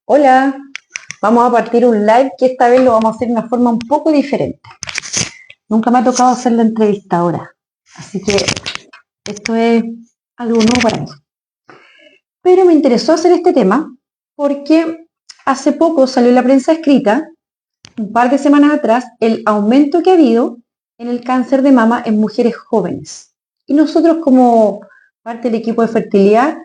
Hola, vamos a partir un live que esta vez lo vamos a hacer de una forma un poco diferente. Nunca me ha tocado hacer la entrevista ahora, así que esto es algo nuevo para mí. Pero me interesó hacer este tema porque hace poco salió en la prensa escrita, un par de semanas atrás, el aumento que ha habido en el cáncer de mama en mujeres jóvenes. Y nosotros como parte del equipo de fertilidad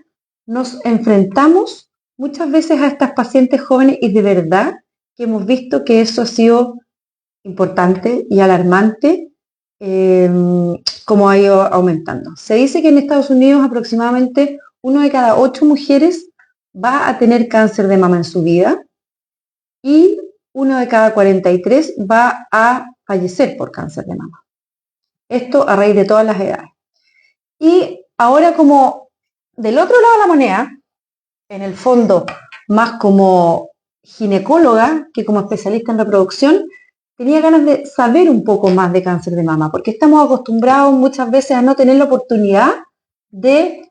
nos enfrentamos muchas veces a estas pacientes jóvenes y de verdad que hemos visto que eso ha sido importante y alarmante eh, como ha ido aumentando. Se dice que en Estados Unidos aproximadamente 1 de cada 8 mujeres va a tener cáncer de mama en su vida y 1 de cada 43 va a fallecer por cáncer de mama. Esto a raíz de todas las edades. Y ahora como del otro lado de la moneda, en el fondo más como ginecóloga que como especialista en reproducción, tenía ganas de saber un poco más de cáncer de mama, porque estamos acostumbrados muchas veces a no tener la oportunidad de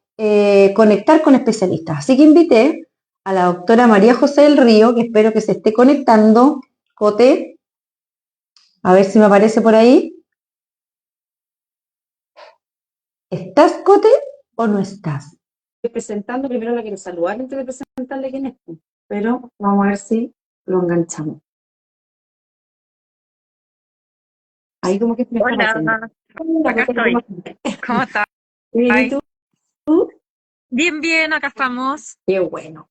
conectar con especialistas. Así que invité a la doctora María José del Río, que espero que se esté conectando. Cote, a ver si me aparece por ahí. ¿Estás, Cote, o no estás? Estoy presentando, primero la quiero saludar antes de presentarle quién es, pero vamos a ver si lo enganchamos. Ahí como que me están haciendo. Hola, acá estoy. ¿Cómo estás? ¿Y tú? Bien, bien, acá estamos. Qué bueno.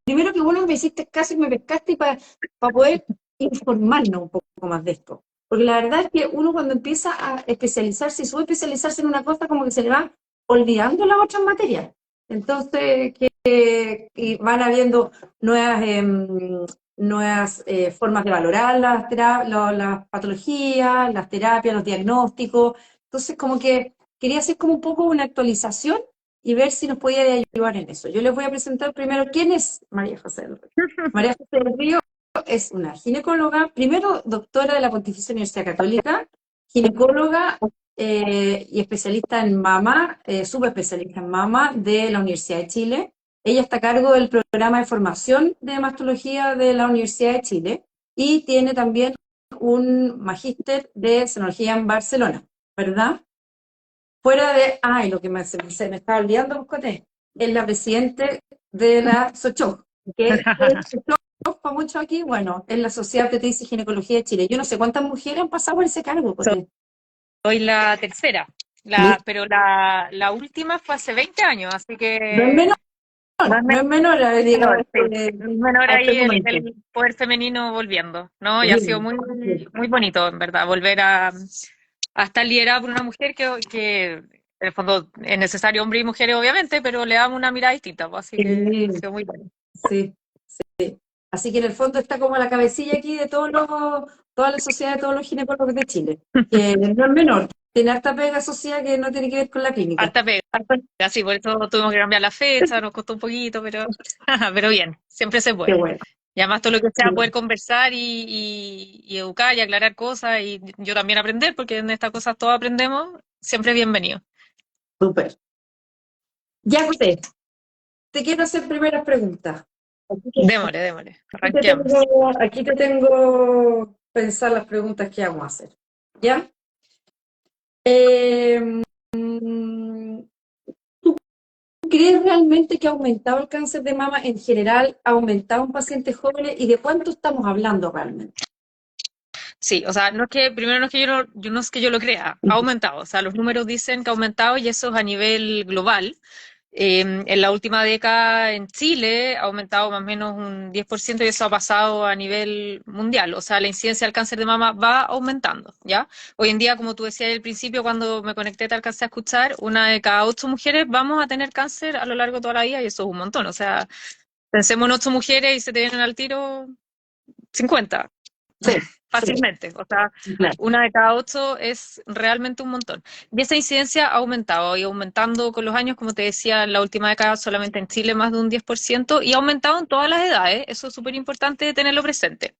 Primero que bueno me hiciste caso y me pescaste para poder informarnos un poco más de esto. Porque la verdad es que uno cuando empieza a especializarse y sube especializarse en una cosa como que se le va olvidando las otras materias. Entonces, y van habiendo nuevas formas de valorar las patologías, las terapias, los diagnósticos. Entonces, como que quería hacer como un poco una actualización y ver si nos podía ayudar en eso. Yo les voy a presentar primero quién es María José del Río. María José del Río es una ginecóloga, primero doctora de la Pontificia Universidad Católica, ginecóloga y especialista en mama, subespecialista en mama de la Universidad de Chile. Ella está a cargo del programa de formación de mastología de la Universidad de Chile y tiene también un magíster de senología en Barcelona, ¿verdad? Fuera de, ay, lo que se me estaba olvidando, Buscoté, es la presidente de la SOCHOG, que es SOCHOG, para mucho aquí, bueno, es la Sociedad de Obstetricia y Ginecología de Chile. Yo no sé cuántas mujeres han pasado por ese cargo, Coté. Soy la tercera, pero la última fue hace 20 años, así No es que menor, no es no es menor, digamos, menor, sí. No es menor a este ahí momento. el poder femenino volviendo, ¿no? Y ha sido Sí, muy, muy bonito, en verdad, volver a estar liderada por una mujer que, en el fondo, es necesario hombre y mujeres, obviamente, pero le damos una mirada distinta, pues, así que ha sido muy bueno. sí. Así que en el fondo está como la cabecilla aquí de toda la sociedad de todos los ginecólogos de Chile, que no es menor, tiene harta pega social que no tiene que ver con la clínica. Harta pega, sí, por eso tuvimos que cambiar la fecha, nos costó un poquito, pero, pero bien, siempre se Qué puede. bueno. Y además todo lo que sea poder conversar y educar y aclarar cosas y yo también aprender, porque en estas cosas todos aprendemos, siempre es bienvenido. Súper. Ya, José, te quiero hacer primeras preguntas. Démosle, arranquemos. Aquí te tengo pensar las preguntas que vamos a hacer. ¿Ya? Eh, ¿Crees realmente que ha aumentado el cáncer de mama en general, ha aumentado en pacientes jóvenes y de cuánto estamos hablando realmente? Sí, o sea, no es que, primero no es que no es que yo lo crea, ha aumentado, o sea, los números dicen que ha aumentado y eso es a nivel global. En la última década en Chile ha aumentado más o menos un 10% y eso ha pasado a nivel mundial. O sea, la incidencia del cáncer de mama va aumentando, ¿ya? Hoy en día, como tú decías al principio, cuando me conecté te alcancé a escuchar, 1 de cada 8 mujeres vamos a tener cáncer a lo largo de toda la vida y eso es un montón. O sea, pensemos en 8 mujeres y se te vienen al tiro 50. Sí, Fácilmente, o sea, claro. 1 de cada 8 es realmente un montón. Y esa incidencia ha aumentado y aumentando con los años, como te decía, en la última década solamente en Chile más de un 10% y ha aumentado en todas las edades, eso es súper importante tenerlo presente.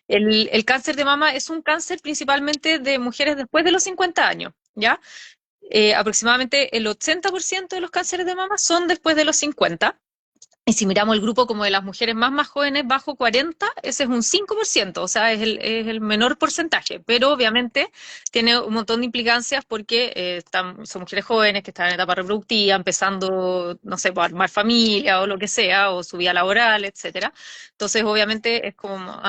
El cáncer de mama es un cáncer principalmente de mujeres después de los 50 años, ¿ya? Aproximadamente el 80% de los cánceres de mama son después de los 50. Y si miramos el grupo como de las mujeres más jóvenes, bajo 40, ese es un 5%, o sea, es el menor porcentaje, pero obviamente tiene un montón de implicancias porque son mujeres jóvenes que están en etapa reproductiva, empezando, no sé, por armar familia o lo que sea, o su vida laboral, etcétera. Entonces, obviamente es como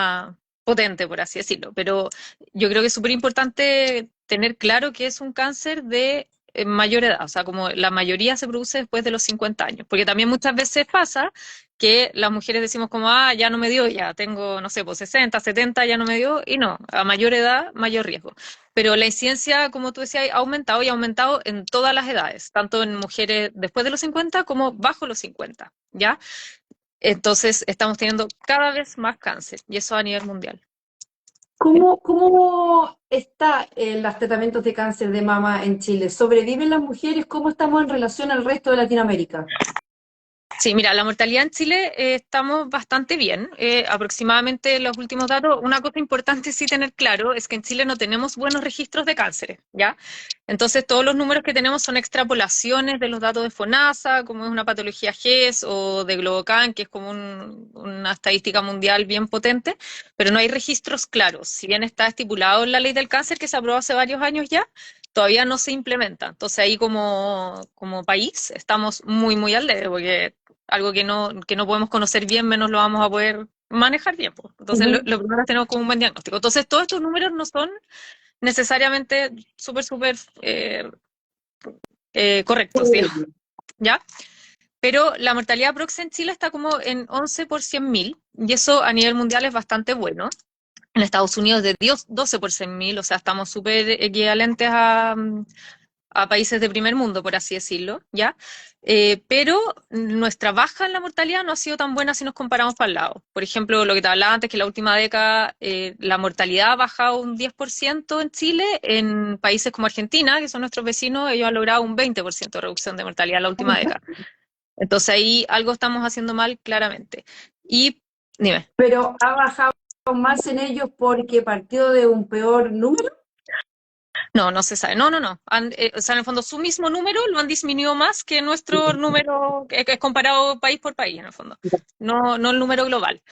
potente, por así decirlo, pero yo creo que es súper importante tener claro que es un cáncer de mayor edad, o sea, como la mayoría se produce después de los 50 años, porque también muchas veces pasa que las mujeres decimos como, ya no me dio, ya tengo, no sé, pues 60, 70, ya no me dio, y no, a mayor edad, mayor riesgo. Pero la incidencia, como tú decías, ha aumentado y ha aumentado en todas las edades, tanto en mujeres después de los 50 como bajo los 50, ¿ya? Entonces estamos teniendo cada vez más cáncer, y eso a nivel mundial. ¿Cómo está los tratamientos de cáncer de mama en Chile? ¿Sobreviven las mujeres? ¿Cómo estamos en relación al resto de Latinoamérica? Sí, mira, la mortalidad en Chile estamos bastante bien. Aproximadamente los últimos datos, una cosa importante sí tener claro es que en Chile no tenemos buenos registros de cánceres, ¿ya? Entonces todos los números que tenemos son extrapolaciones de los datos de FONASA, como es una patología GES, o de Globocan, que es como una estadística mundial bien potente, pero no hay registros claros. Si bien está estipulado en la ley del cáncer, que se aprobó hace varios años ya, todavía no se implementa. Entonces ahí como país estamos muy al debe, porque algo que no podemos conocer bien, menos lo vamos a poder manejar bien, pues. Entonces, lo primero es tener como un buen diagnóstico. Entonces, todos estos números no son necesariamente súper correctos, digamos, ¿ya? Pero la mortalidad prox en Chile está como en 11 por 100.000, y eso a nivel mundial es bastante bueno. En Estados Unidos de 12 por 100.000, o sea, estamos súper equivalentes a países de primer mundo, por así decirlo, ¿ya? Pero nuestra baja en la mortalidad no ha sido tan buena si nos comparamos para el lado. Por ejemplo, lo que te hablaba antes, que la última década la mortalidad ha bajado un 10% en Chile. En países como Argentina, que son nuestros vecinos, ellos han logrado un 20% de reducción de mortalidad en la última década. Entonces ahí algo estamos haciendo mal claramente. Y dime. ¿Pero ha bajado más en ellos porque partió de un peor número? No, no se sabe. No. O sea, en el fondo, su mismo número lo han disminuido más que nuestro número, que es comparado país por país, en el fondo. No el número global.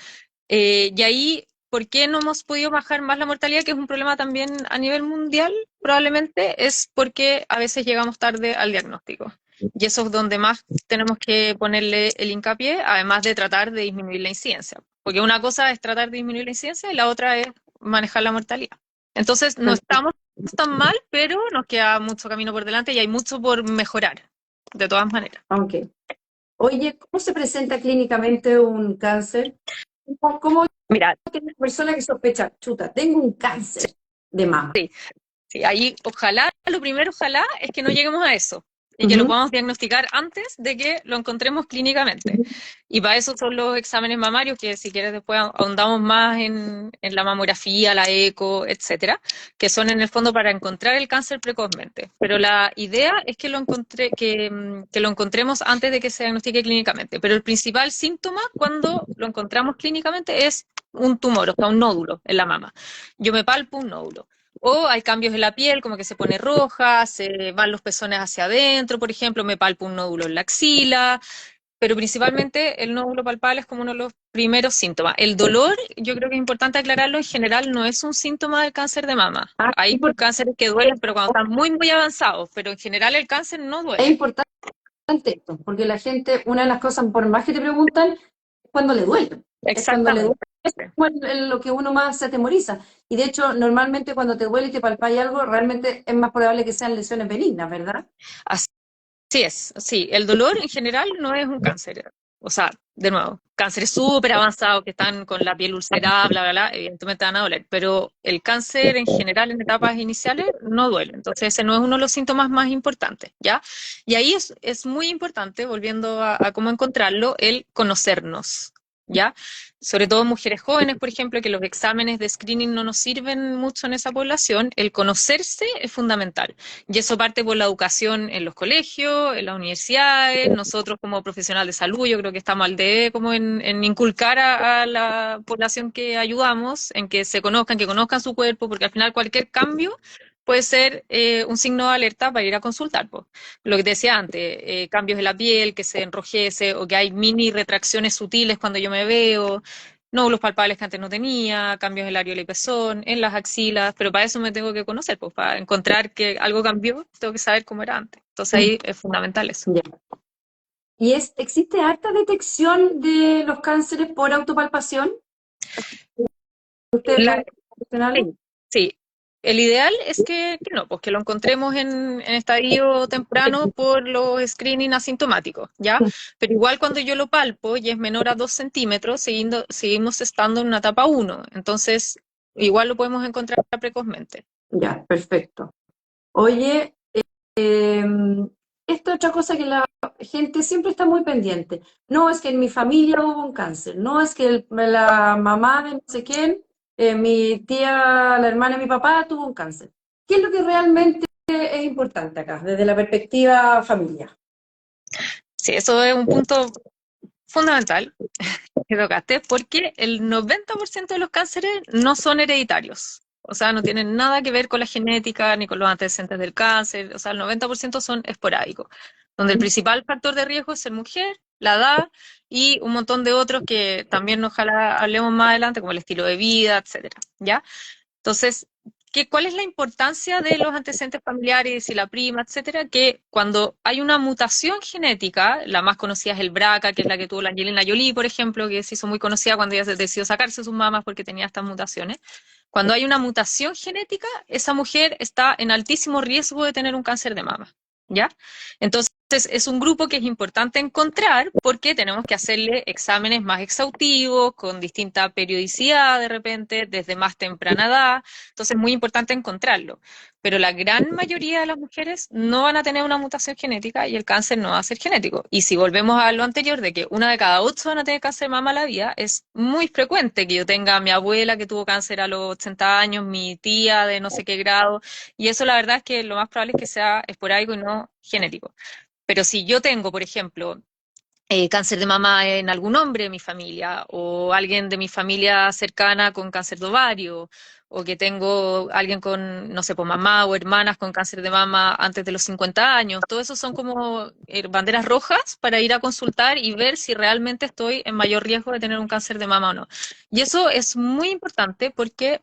Y ahí, ¿por qué no hemos podido bajar más la mortalidad? Que es un problema también a nivel mundial, probablemente, es porque a veces llegamos tarde al diagnóstico. Y eso es donde más tenemos que ponerle el hincapié, además de tratar de disminuir la incidencia. Porque una cosa es tratar de disminuir la incidencia y la otra es manejar la mortalidad. Entonces, no estamos tan mal, pero nos queda mucho camino por delante y hay mucho por mejorar, de todas maneras. Ok. Oye, ¿cómo se presenta clínicamente un cáncer? ¿Cómo Mira, tiene una persona que sospecha, chuta, tengo un cáncer de mama? sí, ahí ojalá, lo primero ojalá es que no lleguemos a eso y que lo podamos diagnosticar antes de que lo encontremos clínicamente. Y para eso son los exámenes mamarios, que si quieres después ahondamos más en la mamografía, la eco, etcétera, que son en el fondo para encontrar el cáncer precozmente. Pero la idea es que que lo encontremos antes de que se diagnostique clínicamente. Pero el principal síntoma cuando lo encontramos clínicamente es un tumor, o sea, un nódulo en la mama. Yo me palpo un nódulo. O hay cambios en la piel, como que se pone roja, se van los pezones hacia adentro, por ejemplo, me palpo un nódulo en la axila, pero principalmente el nódulo palpable es como uno de los primeros síntomas. El dolor, yo creo que es importante aclararlo, en general no es un síntoma del cáncer de mama. Hay cánceres que duelen, pero cuando están muy avanzados, pero en general el cáncer no Es duele. importante esto, porque la gente, una de las cosas, por más que te preguntan, es cuando le duele. Es cuando le duele. Es lo que uno más se atemoriza. Y de hecho, normalmente cuando te duele y te palpáis algo, realmente es más probable que sean lesiones benignas, ¿verdad? Así es, sí. El dolor en general no es un cáncer. O sea, de nuevo, cánceres súper avanzados que están con la piel ulcerada, evidentemente van a doler. Pero el cáncer en general en etapas iniciales no duele. Entonces ese no es uno de los síntomas más importantes, ¿ya? Y ahí es muy importante, volviendo a cómo encontrarlo, el conocernos, ¿ya? Sobre todo mujeres jóvenes, por ejemplo, que los exámenes de screening no nos sirven mucho en esa población, el conocerse es fundamental. Y eso parte por la educación en los colegios, en las universidades, nosotros como profesionales de salud, yo creo que estamos al debe como en inculcar a la población que ayudamos, en que se conozcan, que conozcan su cuerpo, porque al final cualquier cambio puede ser un signo de alerta para ir a consultar, po. Lo que te decía antes, cambios en la piel, que se enrojece o que hay mini retracciones sutiles cuando yo me veo, nódulos palpables que antes no tenía, cambios en la areola y pezón, en las axilas, pero para eso me tengo que conocer, pues para encontrar que algo cambió, tengo que saber cómo era antes. Entonces ahí es fundamental eso. Ya. ¿Y existe harta detección de los cánceres por autopalpación? ¿Ustedes La- ven profesionales? sí, sí. El ideal es que no, pues que lo encontremos en estadio temprano por los screening asintomáticos, ¿ya? Pero igual cuando yo lo palpo y es menor a 2 centímetros, seguimos estando en una etapa 1. Entonces, igual lo podemos encontrar precozmente. Ya, perfecto. Oye, eh, esta es otra cosa que la gente siempre está muy pendiente. No es que en mi familia hubo un cáncer, no es que la mamá de no sé quién, mi tía, la hermana de mi papá tuvo un cáncer. ¿Qué es lo que realmente es importante acá, desde la perspectiva familiar? Sí, eso es un punto fundamental que tocaste, porque el 90% de los cánceres no son hereditarios. O sea, no tienen nada que ver con la genética ni con los antecedentes del cáncer. O sea, el 90% son esporádicos, donde el principal factor de riesgo es ser mujer, la edad y un montón de otros que también ojalá hablemos más adelante, como el estilo de vida, etcétera, ¿ya? Entonces, ¿cuál es la importancia de los antecedentes familiares y la prima, etcétera? Que cuando hay una mutación genética, la más conocida es el BRCA, que es la que tuvo la Angelina Jolie, por ejemplo, que se hizo muy conocida cuando ella decidió sacarse sus mamas porque tenía estas mutaciones. Cuando hay una mutación genética, esa mujer está en altísimo riesgo de tener un cáncer de mama, ¿ya? Entonces, es un grupo que es importante encontrar porque tenemos que hacerle exámenes más exhaustivos, con distinta periodicidad de repente, desde más temprana edad. Entonces es muy importante encontrarlo. Pero la gran mayoría de las mujeres no van a tener una mutación genética y el cáncer no va a ser genético. Y si volvemos a lo anterior, de que una de cada 8 van a tener cáncer de mama a la vida, es muy frecuente que yo tenga a mi abuela que tuvo cáncer a los 80 años, mi tía de no sé qué grado, y eso la verdad es que lo más probable es que sea esporádico y no genético. Pero si yo tengo, por ejemplo, cáncer de mama en algún hombre de mi familia, o alguien de mi familia cercana con cáncer de ovario, o que tengo alguien con, no sé, pues mamá o hermanas con cáncer de mama antes de los 50 años, todo eso son como banderas rojas para ir a consultar y ver si realmente estoy en mayor riesgo de tener un cáncer de mama o no. Y eso es muy importante porque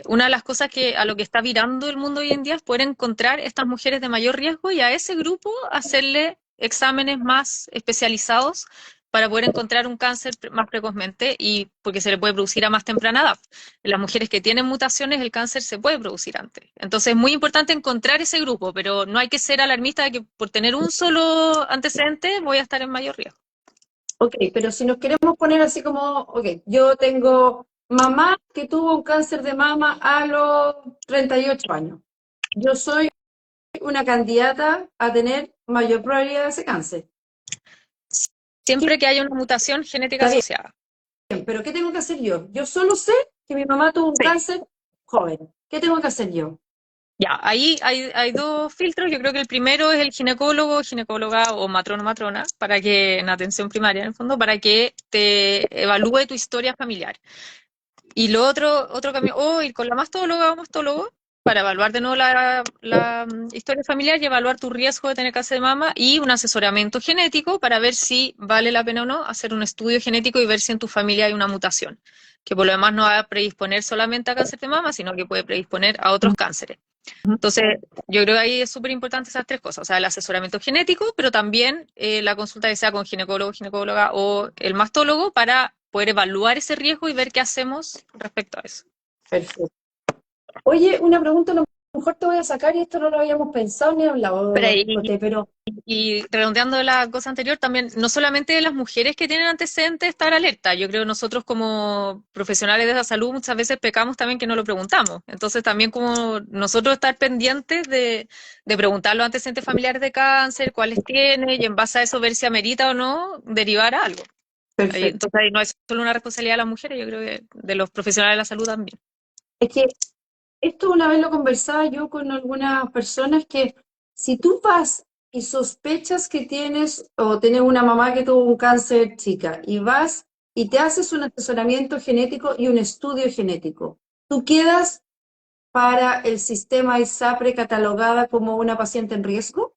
una de las cosas que a lo que está virando el mundo hoy en día es poder encontrar estas mujeres de mayor riesgo y a ese grupo hacerle exámenes más especializados para poder encontrar un cáncer más precozmente y porque se le puede producir a más temprana edad. En las mujeres que tienen mutaciones, el cáncer se puede producir antes. Entonces es muy importante encontrar ese grupo, pero no hay que ser alarmista de que por tener un solo antecedente voy a estar en mayor riesgo. Ok, pero si nos queremos poner así como, ok, yo tengo mamá que tuvo un cáncer de mama a los 38 años. Yo soy una candidata a tener mayor probabilidad de ese cáncer. Siempre que haya una mutación genética Está asociada. bien, pero ¿qué tengo que hacer yo? Yo solo sé que mi mamá tuvo un Sí. cáncer joven. ¿Qué tengo que hacer yo? Ya, ahí hay dos filtros. Yo creo que el primero es el ginecólogo, ginecóloga o matrono, matrona, para que, en atención primaria, en el fondo, para que te evalúe tu historia familiar. Y lo otro camino, o ir con la mastóloga o mastólogo para evaluar de nuevo la historia familiar y evaluar tu riesgo de tener cáncer de mama y un asesoramiento genético para ver si vale la pena o no hacer un estudio genético y ver si en tu familia hay una mutación, que por lo demás no va a predisponer solamente a cáncer de mama, sino que puede predisponer a otros cánceres. Entonces, yo creo que ahí es súper importante esas tres cosas, o sea, el asesoramiento genético, pero también la consulta que sea con ginecólogo, ginecóloga o el mastólogo para poder evaluar ese riesgo y ver qué hacemos respecto a eso. Perfecto. Oye, una pregunta a lo mejor te voy a sacar y esto no lo habíamos pensado ni hablado, Pero, y, Coté, pero y redondeando la cosa anterior, también no solamente las mujeres que tienen antecedentes estar alerta, yo creo que nosotros como profesionales de la salud muchas veces pecamos también que no lo preguntamos. Entonces también como nosotros estar pendientes de preguntar los antecedentes familiares de cáncer, cuáles tiene, y en base a eso ver si amerita o no derivar a algo. perfecto. Entonces ahí no es solo una responsabilidad de las mujeres, yo creo que de los profesionales de la salud también. Es que esto una vez lo conversaba yo con algunas personas que si tú vas y sospechas que tienes o tienes una mamá que tuvo un cáncer chica y vas y te haces un asesoramiento genético y un estudio genético, tú quedas para el sistema ISAPRE catalogada como una paciente en riesgo?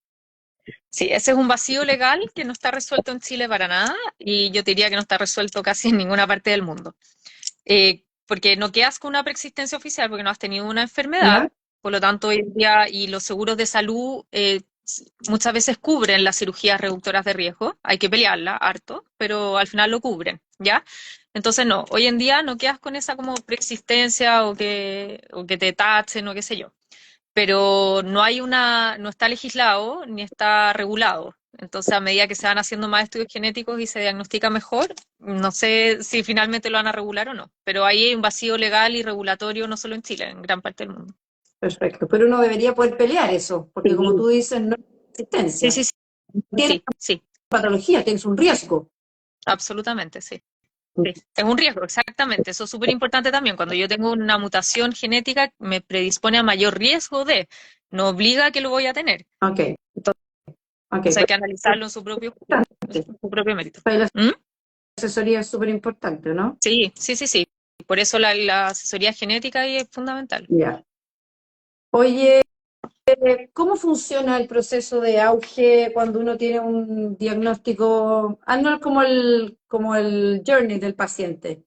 Sí, ese es un vacío legal que no está resuelto en Chile para nada y yo te diría que no está resuelto casi en ninguna parte del mundo. Porque no quedas con una preexistencia oficial porque no has tenido una enfermedad, ¿Ya? por lo tanto hoy en día y los seguros de salud muchas veces cubren las cirugías reductoras de riesgo, hay que pelearla harto, pero al final lo cubren, ¿ya? Entonces no, hoy en día no quedas con esa como preexistencia o que te tachen o qué sé yo, pero no está legislado ni está regulado. Entonces, a medida que se van haciendo más estudios genéticos y se diagnostica mejor, no sé si finalmente lo van a regular o no, pero ahí hay un vacío legal y regulatorio no solo en Chile, en gran parte del mundo. Perfecto. Pero uno debería poder pelear eso, porque como Sí, tú dices, no hay sí, existencia. sí, sí, Tienes sí, sí, patología, tienes un riesgo. absolutamente, sí. Sí, es un riesgo, exactamente. Eso es súper importante también. Cuando yo tengo una mutación genética, me predispone a mayor riesgo no obliga a que lo voy a tener. Ok, ok. Entonces hay que analizarlo en su propio mérito. Pero la ¿Mm? asesoría es súper importante, ¿no? Sí, sí, sí, sí. Por eso la asesoría genética ahí es fundamental. Ya. Oye, ¿cómo funciona el proceso de auge cuando uno tiene un diagnóstico? No como el journey del paciente.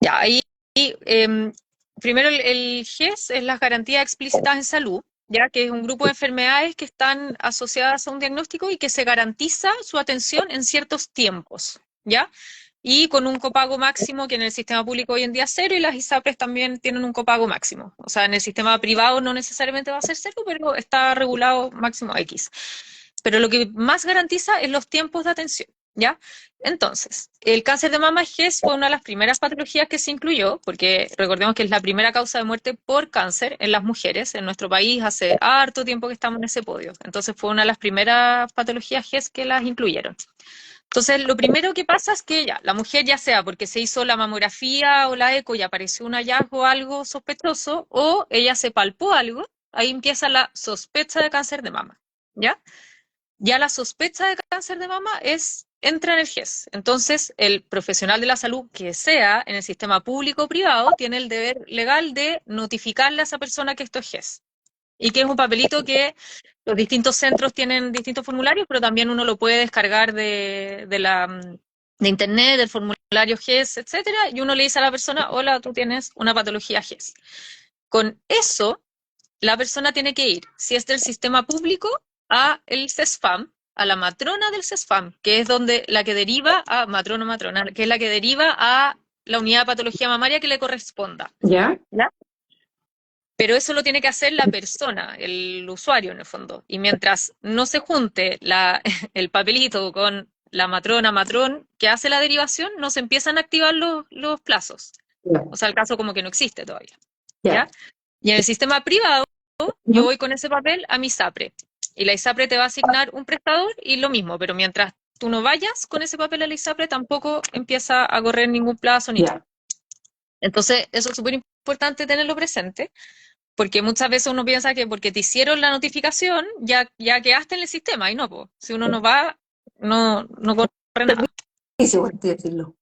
Ya, ahí, em, primero el GES es las garantías explícitas en salud, ya que es un grupo de enfermedades que están asociadas a un diagnóstico y que se garantiza su atención en ciertos tiempos, ¿ya? Y con un copago máximo que en el sistema público hoy en día es cero y las ISAPRES también tienen un copago máximo. O sea, en el sistema privado no necesariamente va a ser cero, pero está regulado máximo X. Pero lo que más garantiza es los tiempos de atención, ¿ya? Entonces, el cáncer de mama GES fue una de las primeras patologías que se incluyó, porque recordemos que es la primera causa de muerte por cáncer en las mujeres en nuestro país, hace harto tiempo que estamos en ese podio. Entonces fue una de las primeras patologías GES que las incluyeron. Entonces, lo primero que pasa es que ya, la mujer ya sea porque se hizo la mamografía o la eco y apareció un hallazgo algo sospechoso, o ella se palpó algo, ahí empieza la sospecha de cáncer de mama, ¿ya? Ya la sospecha de cáncer de mama entra en el GES. Entonces, el profesional de la salud que sea en el sistema público o privado tiene el deber legal de notificarle a esa persona que esto es GES. Y que es un papelito que los distintos centros tienen distintos formularios, pero también uno lo puede descargar de internet, del formulario GES, etcétera, y uno le dice a la persona, hola, tú tienes una patología GES. Con eso, la persona tiene que ir, si es del sistema público, a el CESFAM, a la matrona del CESFAM, que es donde la que deriva a matrona, que es la que deriva a la unidad de patología mamaria que le corresponda. ¿Ya? ¿Ya? Pero eso lo tiene que hacer la persona, el usuario en el fondo. Y mientras no se junte el papelito con la matrón que hace la derivación, no se empiezan a activar los plazos. Ya. O sea, el caso como que no existe todavía. Ya. ¿Ya? Y en el sistema privado, yo Ujú. voy con ese papel a mi ISAPRE. Y la ISAPRE te va a asignar un prestador y lo mismo, pero mientras tú no vayas con ese papel a la ISAPRE, tampoco empieza a correr ningún plazo ni nada. Ya. Entonces, eso es súper importante tenerlo presente, porque muchas veces uno piensa que porque te hicieron la notificación, ya quedaste en el sistema, y no, pues, si uno no va, no corre nada. Sí, por así decirlo.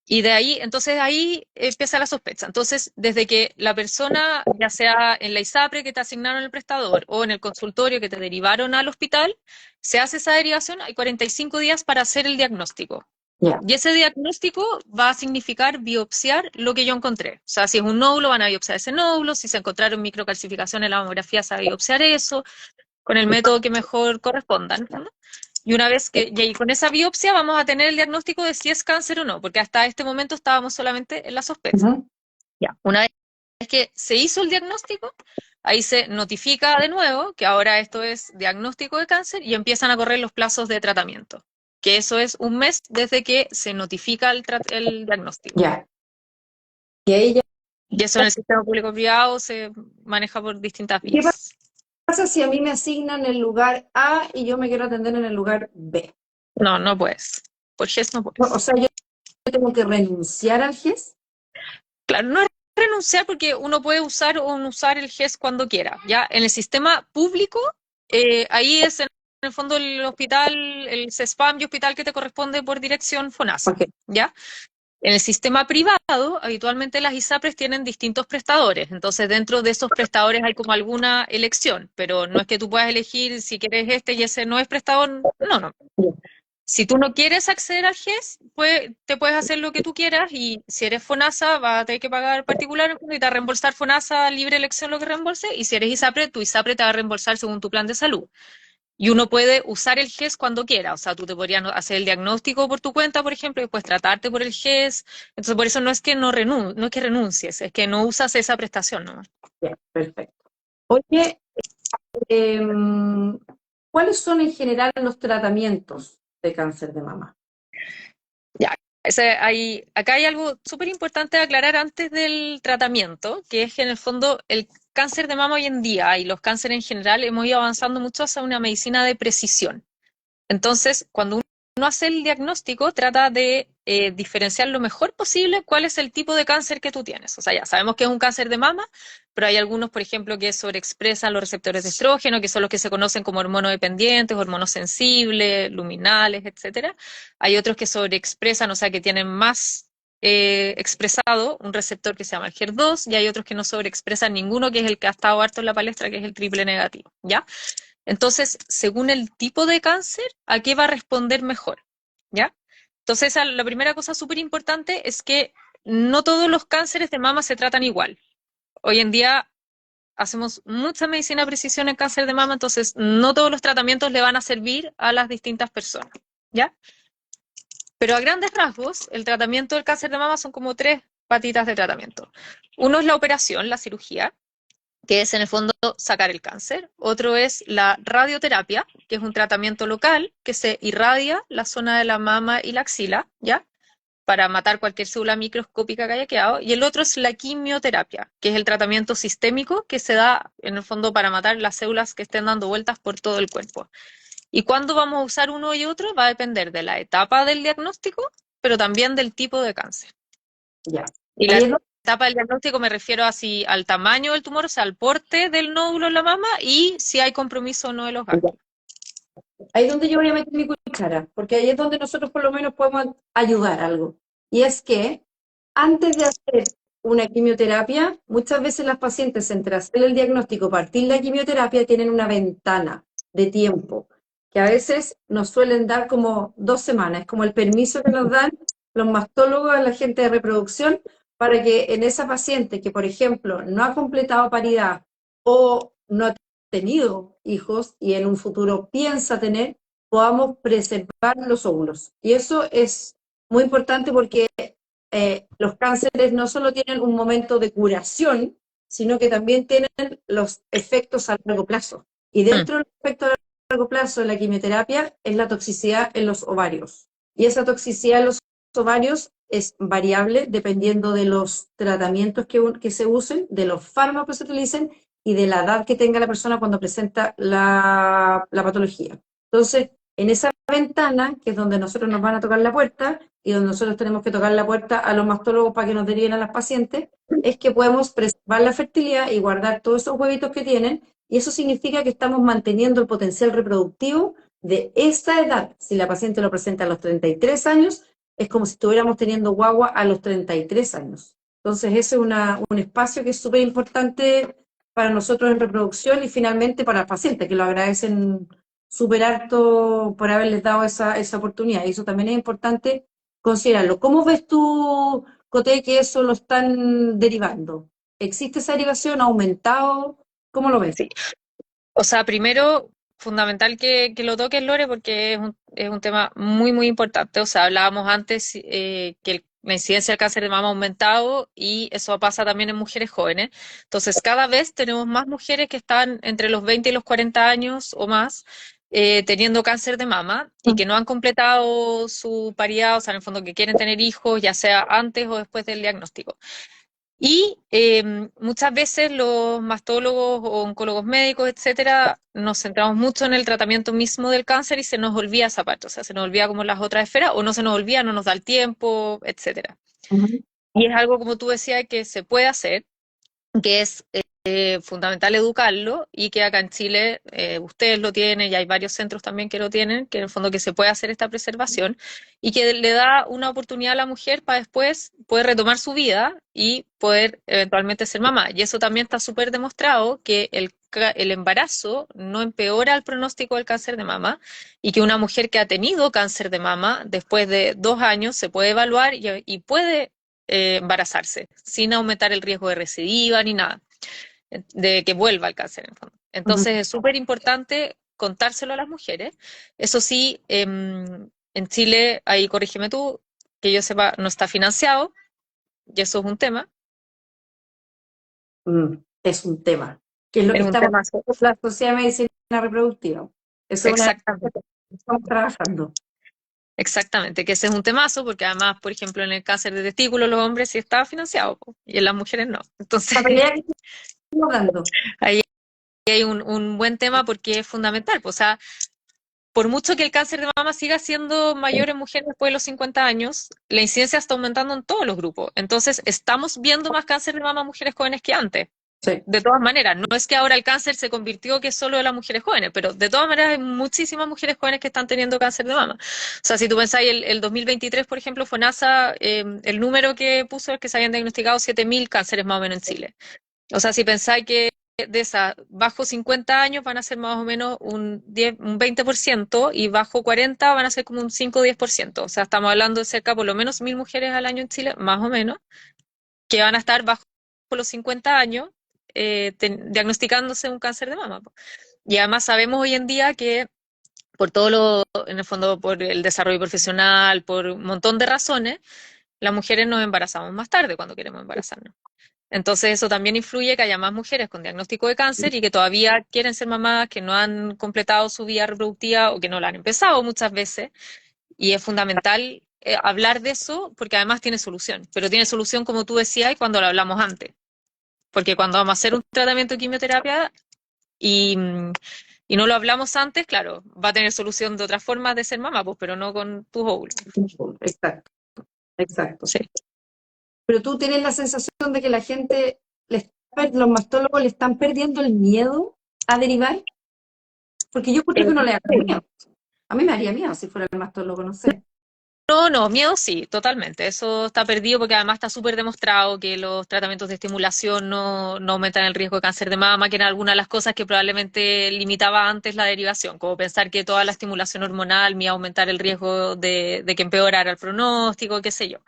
Y entonces ahí empieza la sospecha. Entonces, desde que la persona, ya sea en la ISAPRE que te asignaron el prestador o en el consultorio que te derivaron al hospital, se hace esa derivación, hay 45 días para hacer el diagnóstico. Ya. Y ese diagnóstico va a significar biopsiar lo que yo encontré. O sea, si es un nódulo, van a biopsiar ese nódulo. Si se encontraron microcalcificaciones en la mamografía, se va a biopsiar eso, con el método que mejor corresponda, ¿no? Y una vez y con esa biopsia vamos a tener el diagnóstico de si es cáncer o no, porque hasta este momento estábamos solamente en la sospecha. Ujú. Ya. Una vez que se hizo el diagnóstico, ahí se notifica de nuevo que ahora esto es diagnóstico de cáncer y empiezan a correr los plazos de tratamiento, que eso es un mes desde que se notifica el diagnóstico. Ya. Y ahí ya. Y eso en el sistema público-privado se maneja por distintas ¿Qué vías. pasa si a mí me asignan el lugar A y yo me quiero atender en el lugar B? No puedes. Por GES no O puedes. sea, yo tengo que renunciar al GES. Claro, no es renunciar porque uno puede usar o no usar el GES cuando quiera. Ya en el sistema público, ahí es en el fondo el hospital, el CESPAM y hospital que te corresponde por dirección FONASA. Ok. ¿Ya? En el sistema privado, habitualmente las ISAPRES tienen distintos prestadores, entonces dentro de esos prestadores hay como alguna elección, pero no es que tú puedas elegir si quieres este y ese no es prestador, no. Si tú no quieres acceder al GES, pues te puedes hacer lo que tú quieras y si eres FONASA vas a tener que pagar particular y te va a reembolsar FONASA libre elección lo que reembolse y si eres ISAPRE, tu ISAPRE te va a reembolsar según tu plan de salud. Y uno puede usar el GES cuando quiera, o sea, tú te podrías hacer el diagnóstico por tu cuenta, por ejemplo, y después tratarte por el GES. Entonces, por eso no es que no es que renuncies, es que no usas esa prestación nomás. Ya, perfecto. Oye, ¿cuáles son en general los tratamientos de cáncer de mama? Acá hay algo súper importante de aclarar antes del tratamiento, que es que en el fondo el cáncer de mama hoy en día y los cánceres en general hemos ido avanzando mucho hacia una medicina de precisión. Entonces, cuando uno hace el diagnóstico, trata de diferenciar lo mejor posible cuál es el tipo de cáncer que tú tienes. O sea, ya sabemos que es un cáncer de mama, pero hay algunos, por ejemplo, que sobreexpresan los receptores de estrógeno, que son los que se conocen como hormonodependientes, hormonos sensibles, luminales, etcétera. Hay otros que sobreexpresan, o sea, que tienen más expresado un receptor que se llama el HER2, y hay otros que no sobreexpresan ninguno, que es el que ha estado harto en la palestra, que es el triple negativo, ¿ya? Entonces, según el tipo de cáncer, ¿a qué va a responder mejor? ¿Ya? Entonces, la primera cosa súper importante es que no todos los cánceres de mama se tratan igual. Hoy en día hacemos mucha medicina de precisión en cáncer de mama, entonces no todos los tratamientos le van a servir a las distintas personas. ¿Ya? Pero a grandes rasgos, el tratamiento del cáncer de mama son como 3 patitas de tratamiento. Uno es la operación, la cirugía, que es en el fondo sacar el cáncer. Otro es la radioterapia, que es un tratamiento local que se irradia la zona de la mama y la axila, ¿ya? Para matar cualquier célula microscópica que haya quedado. Y el otro es la quimioterapia, que es el tratamiento sistémico que se da en el fondo para matar las células que estén dando vueltas por todo el cuerpo. ¿Y cuándo vamos a usar uno y otro? Va a depender de la etapa del diagnóstico, pero también del tipo de cáncer. Ya. Y Ahí la es donde- etapa del diagnóstico me refiero así al tamaño del tumor, o sea, al porte del nódulo en la mama y si hay compromiso o no de los ganglios. ahí es donde yo voy a meter mi cuchara, porque ahí es donde nosotros por lo menos podemos ayudar algo. Y es que antes de hacer una quimioterapia, muchas veces las pacientes entre hacer el diagnóstico, partir la quimioterapia, tienen una ventana de tiempo, que a veces nos suelen dar como 2 semanas, es como el permiso que nos dan los mastólogos a la gente de reproducción para que en esa paciente que, por ejemplo, no ha completado paridad o no ha tenido hijos y en un futuro piensa tener, podamos preservar los óvulos. Y eso es muy importante porque los cánceres no solo tienen un momento de curación, sino que también tienen los efectos a largo plazo. Y dentro del efecto a largo plazo de la quimioterapia es la toxicidad en los ovarios. Y esa toxicidad en los ovarios es variable dependiendo de los tratamientos que se usen, de los fármacos que se utilicen y de la edad que tenga la persona cuando presenta la patología. Entonces, en esa ventana, que es donde nosotros nos van a tocar la puerta y donde nosotros tenemos que tocar la puerta a los mastólogos para que nos deriven a las pacientes, es que podemos preservar la fertilidad y guardar todos esos huevitos que tienen, y eso significa que estamos manteniendo el potencial reproductivo de esa edad. Si la paciente lo presenta a los 33 años, es como si estuviéramos teniendo guagua a los 33 años. Entonces, ese es un espacio que es súper importante para nosotros en reproducción y finalmente para los pacientes, que lo agradecen súper harto por haberles dado esa oportunidad. Y eso también es importante considerarlo. ¿Cómo ves tú, Coté, que eso lo están derivando? ¿Existe esa derivación? ¿Ha aumentado? ¿Cómo lo ves? Sí. O sea, primero, fundamental que lo toques, Lore, porque es un tema muy, muy importante. O sea, hablábamos antes que la incidencia del cáncer de mama ha aumentado y eso pasa también en mujeres jóvenes. Entonces, cada vez tenemos más mujeres que están entre los 20 y los 40 años o más teniendo cáncer de mama y que no han completado su paridad, o sea, en el fondo que quieren tener hijos, ya sea antes o después del diagnóstico. Y muchas veces los mastólogos o oncólogos médicos, etcétera, nos centramos mucho en el tratamiento mismo del cáncer y se nos olvida esa parte, o sea, se nos olvida como las otras esferas, o no se nos olvida, no nos da el tiempo, etcétera. Ujú. Y es algo, como tú decías, que se puede hacer, que es fundamental educarlo y que acá en Chile ustedes lo tienen y hay varios centros también que lo tienen, que en el fondo que se puede hacer esta preservación y que le da una oportunidad a la mujer para después poder retomar su vida y poder eventualmente ser mamá. Y eso también está súper demostrado que el embarazo no empeora el pronóstico del cáncer de mama y que una mujer que ha tenido cáncer de mama después de 2 años se puede evaluar y puede embarazarse sin aumentar el riesgo de recidiva ni nada de que vuelva el cáncer en el fondo. Ujú. Entonces es súper importante contárselo a las mujeres. Eso sí, en Chile, ahí corrígeme tú, que yo sepa, no está financiado, y eso es un tema. Es un tema, que es lo que Es un estamos tema, haciendo en la Sociedad de Medicina Reproductiva. Eso es una de las cosas exactamente. que estamos trabajando. Exactamente, que ese es un temazo, porque además, por ejemplo, en el cáncer de testículo los hombres sí está financiado po, y en las mujeres no. Entonces, La pelea que estamos dando. ahí hay un buen tema porque es fundamental. Pues, o sea, por mucho que el cáncer de mama siga siendo mayor en mujeres después de los 50 años, la incidencia está aumentando en todos los grupos. Entonces, estamos viendo más cáncer de mama en mujeres jóvenes que antes. Sí. De todas maneras, no es que ahora el cáncer se convirtió que es solo de las mujeres jóvenes, pero de todas maneras hay muchísimas mujeres jóvenes que están teniendo cáncer de mama. O sea, si tú pensáis, el 2023, por ejemplo, FONASA, el número que puso es que se habían diagnosticado 7.000 cánceres más o menos en Chile. O sea, si pensáis que de esas bajo 50 años van a ser más o menos un 20% y bajo 40 van a ser como un 5 o 10%. O sea, estamos hablando de cerca por lo menos 1.000 mujeres al año en Chile, más o menos, que van a estar bajo los 50 años diagnosticándose un cáncer de mama. Y además sabemos hoy en día que por todo lo, en el fondo, por el desarrollo profesional, por un montón de razones, las mujeres nos embarazamos más tarde cuando queremos embarazarnos. Entonces eso también influye que haya más mujeres con diagnóstico de cáncer y que todavía quieren ser mamás, que no han completado su vida reproductiva o que no la han empezado muchas veces. Y es fundamental hablar de eso porque además tiene solución. Pero tiene solución, como tú decías, cuando lo hablamos antes. Porque cuando vamos a hacer un tratamiento de quimioterapia y, y no lo hablamos antes, claro, va a tener solución de otras formas de ser mamá, pues, pero no con tus óvulos. Exacto, exacto. Sí. Pero tú tienes la sensación de que la gente, los mastólogos le están perdiendo el miedo a derivar, porque yo creo que no le da miedo. A mí me haría miedo si fuera el mastólogo, no sé. No, no, miedo sí, totalmente. Eso está perdido porque además está súper demostrado que los tratamientos de estimulación no aumentan el riesgo de cáncer de mama, que eran algunas de las cosas que probablemente limitaba antes la derivación, como pensar que toda la estimulación hormonal me iba a aumentar el riesgo de que empeorara el pronóstico, qué sé yo.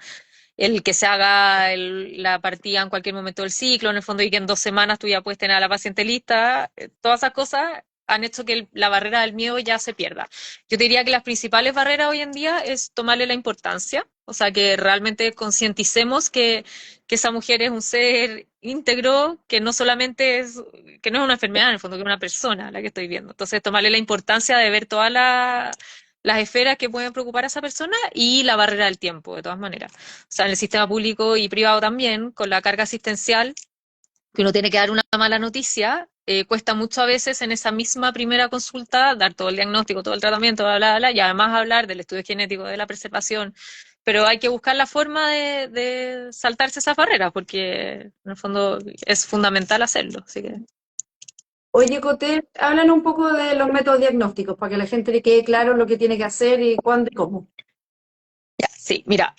El que se haga la partida en cualquier momento del ciclo, en el fondo, y que en 2 semanas tú ya puedes tener a la paciente lista, todas esas cosas han hecho que la barrera del miedo ya se pierda. Yo te diría que las principales barreras hoy en día es tomarle la importancia, o sea, que realmente concienticemos que esa mujer es un ser íntegro, que no solamente es, que no es una enfermedad en el fondo, que es una persona la que estoy viendo. Entonces, tomarle la importancia de ver todas las esferas que pueden preocupar a esa persona y la barrera del tiempo, de todas maneras. O sea, en el sistema público y privado también, con la carga asistencial, que uno tiene que dar una mala noticia, cuesta mucho a veces en esa misma primera consulta dar todo el diagnóstico, todo el tratamiento, bla, bla, bla, y además hablar del estudio genético, de la preservación, pero hay que buscar la forma de saltarse esas barreras, porque en el fondo es fundamental hacerlo. Así que Oye, Coté, háblanos un poco de los métodos diagnósticos para que a la gente le quede claro lo que tiene que hacer y cuándo y cómo. sí, mira,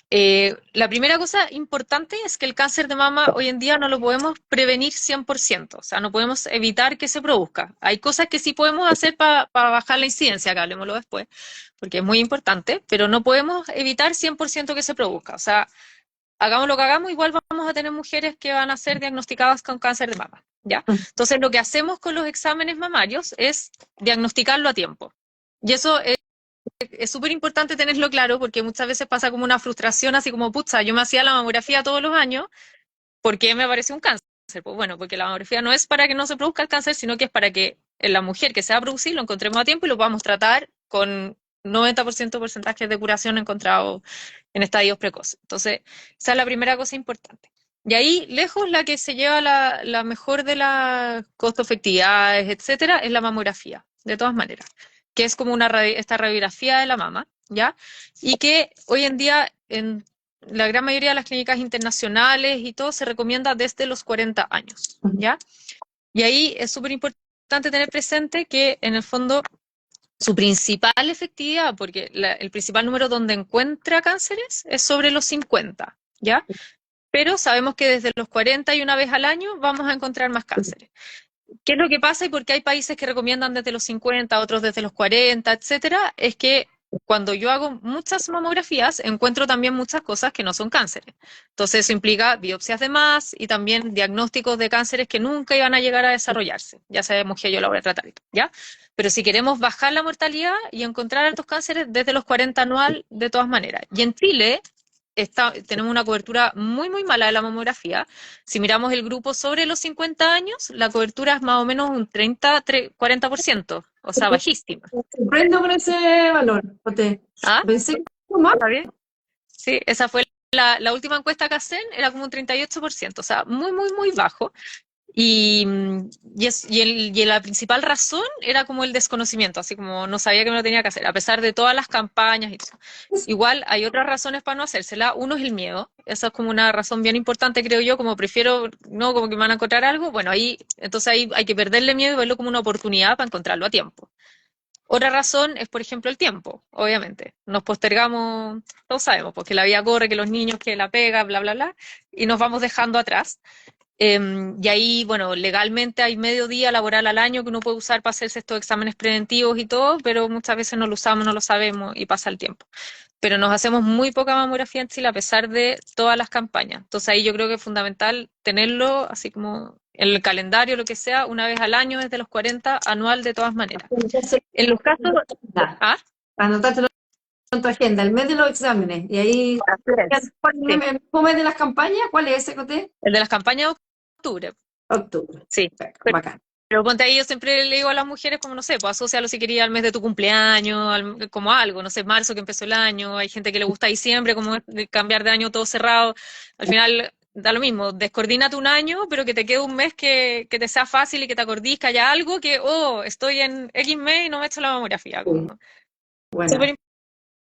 la primera cosa importante es que el cáncer de mama hoy en día no lo podemos prevenir 100%, o sea, no podemos evitar que se produzca. Hay cosas que sí podemos hacer para bajar la incidencia, que hablemoslo después, porque es muy importante, pero no podemos evitar 100% que se produzca. O sea, hagamos lo que hagamos, igual vamos a tener mujeres que van a ser diagnosticadas con cáncer de mama, ¿ya? Entonces, lo que hacemos con los exámenes mamarios es diagnosticarlo a tiempo. Y eso es súper importante tenerlo claro porque muchas veces pasa como una frustración, así como, pucha, yo me hacía la mamografía todos los años, ¿por qué me apareció un cáncer? Pues bueno, porque la mamografía no es para que no se produzca el cáncer, sino que es para que en la mujer que se va a producir lo encontremos a tiempo y lo podamos tratar con 90% de porcentajes de curación encontrados en estadios precoces. Entonces, esa es la primera cosa importante. Y ahí, lejos, la que se lleva la mejor de las costo-efectividades, etcétera, es la mamografía, de todas maneras, que es como esta radiografía de la mama, ¿ya? Y que hoy en día en la gran mayoría de las clínicas internacionales y todo se recomienda desde los 40 años, ¿ya? Y ahí es súper importante tener presente que en el fondo su principal efectividad, porque el principal número donde encuentra cánceres es sobre los 50, ¿ya? Pero sabemos que desde los 40 y una vez al año vamos a encontrar más cánceres. ¿Qué es lo que pasa y por qué hay países que recomiendan desde los 50, otros desde los 40, etcétera? Es que cuando yo hago muchas mamografías, encuentro también muchas cosas que no son cánceres. Entonces eso implica biopsias de más y también diagnósticos de cánceres que nunca iban a llegar a desarrollarse. Ya sabemos que yo la voy a tratar, ¿ya? Pero si queremos bajar la mortalidad y encontrar altos cánceres desde los 40 anual, de todas maneras. Y en Chile tenemos una cobertura muy, muy mala de la mamografía. Si miramos el grupo sobre los 50 años, la cobertura es más o menos un 40%, o sea, bajísima. Me sorprendo con ese valor, Jote. ¿Ah? Pensé que era más. ¿Está bien? Sí, esa fue la última encuesta que hacen, era como un 38%, o sea, muy, muy, muy bajo. Y la principal razón era como el desconocimiento, así como no sabía que me lo tenía que hacer, a pesar de todas las campañas y todo. Igual hay otras razones para no hacérsela. Uno es el miedo, esa es como una razón bien importante, creo yo, como prefiero, no, como que me van a encontrar algo, bueno, entonces ahí hay que perderle miedo y verlo como una oportunidad para encontrarlo a tiempo. Otra razón es, por ejemplo, el tiempo, obviamente. Nos postergamos, todos sabemos, porque la vida corre, que los niños, que la pega, bla, bla, bla, y nos vamos dejando atrás. Y ahí, bueno, legalmente hay medio día laboral al año que uno puede usar para hacerse estos exámenes preventivos y todo, pero muchas veces no lo usamos, no lo sabemos y pasa el tiempo. Pero nos hacemos muy poca mamografía en Chile a pesar de todas las campañas. Entonces ahí yo creo que es fundamental tenerlo así como en el calendario, lo que sea, una vez al año desde los 40, anual de todas maneras. En los casos... ¿Ah? Anotártelo en tu agenda, el mes de los exámenes. Y ahí, ¿cuál es el mismo mes de las campañas? ¿Cuál es ese, Coté? El de las campañas de octubre. Octubre. Sí. Perfecto, bacán. Pero ponte ahí, yo siempre le digo a las mujeres, como no sé, pues asócialo si quería al mes de tu cumpleaños, como algo, no sé, marzo que empezó el año, hay gente que le gusta diciembre, como cambiar de año todo cerrado. Al final da lo mismo, descoordínate un año, pero que te quede un mes que te sea fácil y que te acordís que haya algo que, oh, estoy en X mes y no me he hecho la mamografía. Como, Bueno, súper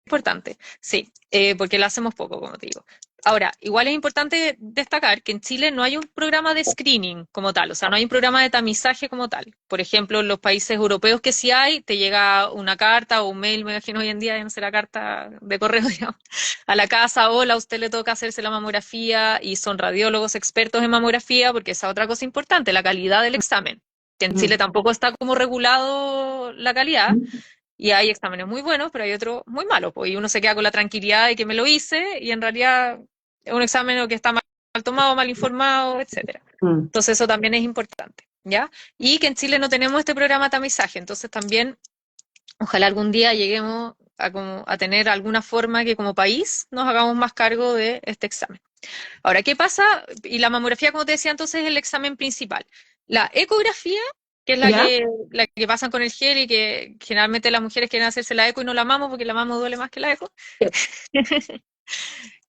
importante, sí, porque lo hacemos poco, como te digo. Ahora, igual es importante destacar que en Chile no hay un programa de screening como tal, o sea, no hay un programa de tamizaje como tal. Por ejemplo, en los países europeos que sí hay, te llega una carta o un mail, me imagino hoy en día, ya no será carta de correo, digamos, a la casa, hola, a usted le toca hacerse la mamografía y son radiólogos expertos en mamografía, porque esa es otra cosa importante, la calidad del examen, que en Chile tampoco está como regulado la calidad. Y hay exámenes muy buenos, pero hay otros muy malos, pues, y uno se queda con la tranquilidad de que me lo hice y en realidad es un examen que está mal tomado, mal informado, etcétera. Entonces eso también es importante, ¿ya? Y que en Chile no tenemos este programa de tamizaje, entonces también ojalá algún día lleguemos a tener alguna forma que como país nos hagamos más cargo de este examen. Ahora, ¿qué pasa? Y la mamografía, como te decía, entonces es el examen principal. La ecografía, que es la que pasan con el gel y que generalmente las mujeres quieren hacerse la eco y no la mamo porque la mamo duele más que la eco.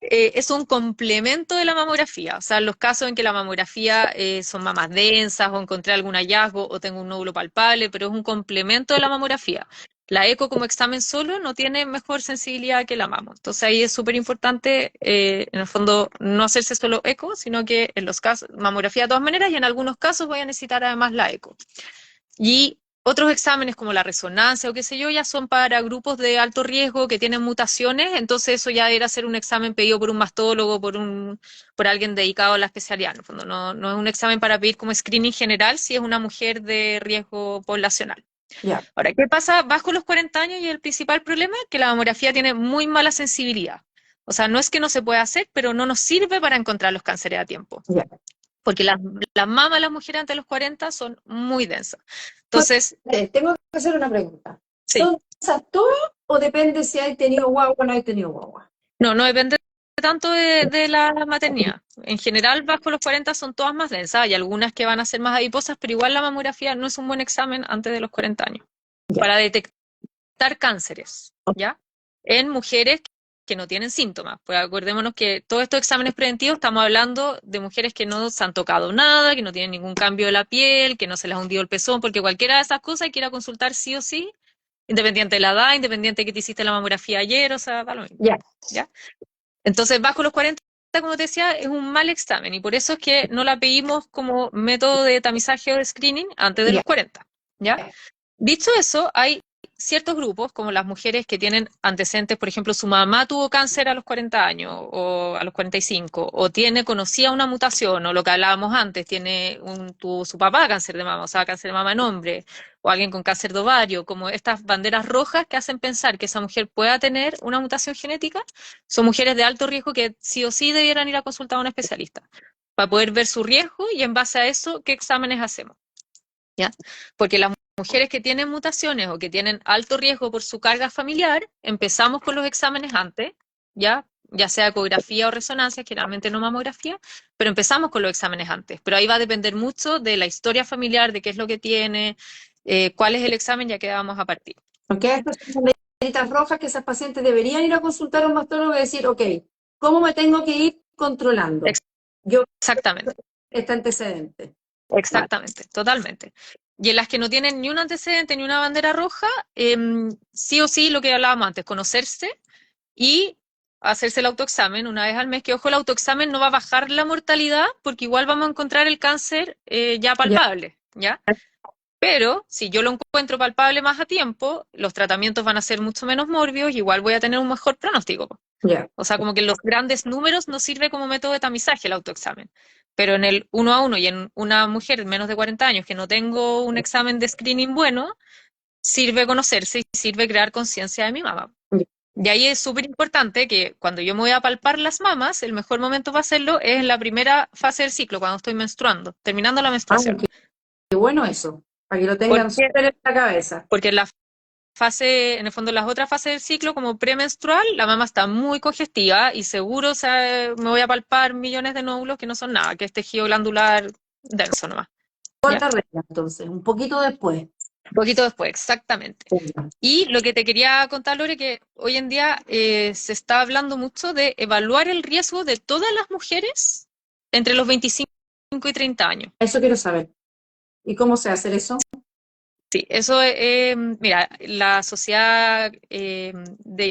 Es un complemento de la mamografía. O sea, en los casos en que la mamografía son mamas densas o encontré algún hallazgo o tengo un nódulo palpable, pero es un complemento de la mamografía. La eco como examen solo no tiene mejor sensibilidad que la mamo. Entonces ahí es súper importante, en el fondo, no hacerse solo eco, sino que en los casos, mamografía de todas maneras, y en algunos casos voy a necesitar además la eco. Y otros exámenes como la resonancia o qué sé yo, ya son para grupos de alto riesgo que tienen mutaciones, entonces eso ya era ser un examen pedido por un mastólogo, por alguien dedicado a la especialidad. En el fondo, no es un examen para pedir como screening general si es una mujer de riesgo poblacional. Ahora, ¿qué pasa bajo los 40 años? Y el principal problema es que la mamografía tiene muy mala sensibilidad. O sea, no es que no se pueda hacer, pero no nos sirve para encontrar los cánceres a tiempo. Porque las mamas de las mujeres antes de los 40 son muy densas. Entonces, tengo que hacer una pregunta. sí. ¿Son esas todas o depende si hay tenido guagua o no hay tenido guagua? No depende tanto de la maternidad. En general, bajo los 40 son todas más densas. Hay algunas que van a ser más adiposas, pero igual la mamografía no es un buen examen antes de los 40 años para detectar cánceres, ¿ya? En mujeres que no tienen síntomas. Pues acordémonos que todos estos exámenes preventivos estamos hablando de mujeres que no se han tocado nada, que no tienen ningún cambio de la piel, que no se les ha hundido el pezón, porque cualquiera de esas cosas hay que ir a consultar sí o sí, independiente de la edad, independiente de que te hiciste la mamografía ayer, o sea, da lo mismo. ¿Ya? Entonces, bajo los 40 40, como te decía, es un mal examen y por eso es que no la pedimos como método de tamizaje o de screening antes de Ya. los 40, ¿ya? Dicho eso, hay ciertos grupos, como las mujeres que tienen antecedentes, por ejemplo, su mamá tuvo cáncer a los 40 años o a los 45, o conocía una mutación, o lo que hablábamos antes, tuvo su papá cáncer de mama, o sea, cáncer de mama en hombre, o alguien con cáncer de ovario, como estas banderas rojas que hacen pensar que esa mujer pueda tener una mutación genética, son mujeres de alto riesgo que sí o sí debieran ir a consultar a un especialista para poder ver su riesgo y en base a eso, ¿qué exámenes hacemos? ¿Ya? Porque las mujeres que tienen mutaciones o que tienen alto riesgo por su carga familiar, empezamos con los exámenes antes, ya sea ecografía o resonancia, generalmente no mamografía, pero empezamos con los exámenes antes. Pero ahí va a depender mucho de la historia familiar, de qué es lo que tiene, cuál es el examen, ya que vamos a partir. Porque estas son banderitas rojas que esas pacientes deberían ir a consultar a un mastólogo y decir, ok, ¿cómo me tengo que ir controlando? Yo Exactamente. este antecedente. Exactamente, totalmente. Y en las que no tienen ni un antecedente ni una bandera roja, sí o sí lo que hablábamos antes, conocerse y hacerse el autoexamen una vez al mes, que ojo, el autoexamen no va a bajar la mortalidad porque igual vamos a encontrar el cáncer ya palpable, ¿ya? Pero si yo lo encuentro palpable más a tiempo, los tratamientos van a ser mucho menos morbios y igual voy a tener un mejor pronóstico. Ya. O sea, como que en los grandes números no sirve como método de tamizaje el autoexamen. Pero en el 1 a 1 y en una mujer de menos de 40 años que no tengo un examen de screening bueno, sirve conocerse y sirve crear conciencia de mi mamá. De ahí es súper importante que cuando yo me voy a palpar las mamas, el mejor momento para hacerlo es en la primera fase del ciclo, cuando estoy menstruando, terminando la menstruación. Qué bueno eso, para que lo tengan Porque, súper en la cabeza. porque en la fase, en el fondo, las otras fases del ciclo, como premenstrual, la mama está muy congestiva y seguro, o sea, me voy a palpar millones de nódulos que no son nada, que es tejido glandular denso nomás. Corta regla, entonces, un poquito después. Un poquito después, exactamente. Y lo que te quería contar, Lore, que hoy en día se está hablando mucho de evaluar el riesgo de todas las mujeres entre los 25 y 30 años. Eso quiero saber. ¿Y cómo se hace eso? Sí, eso, mira, la Sociedad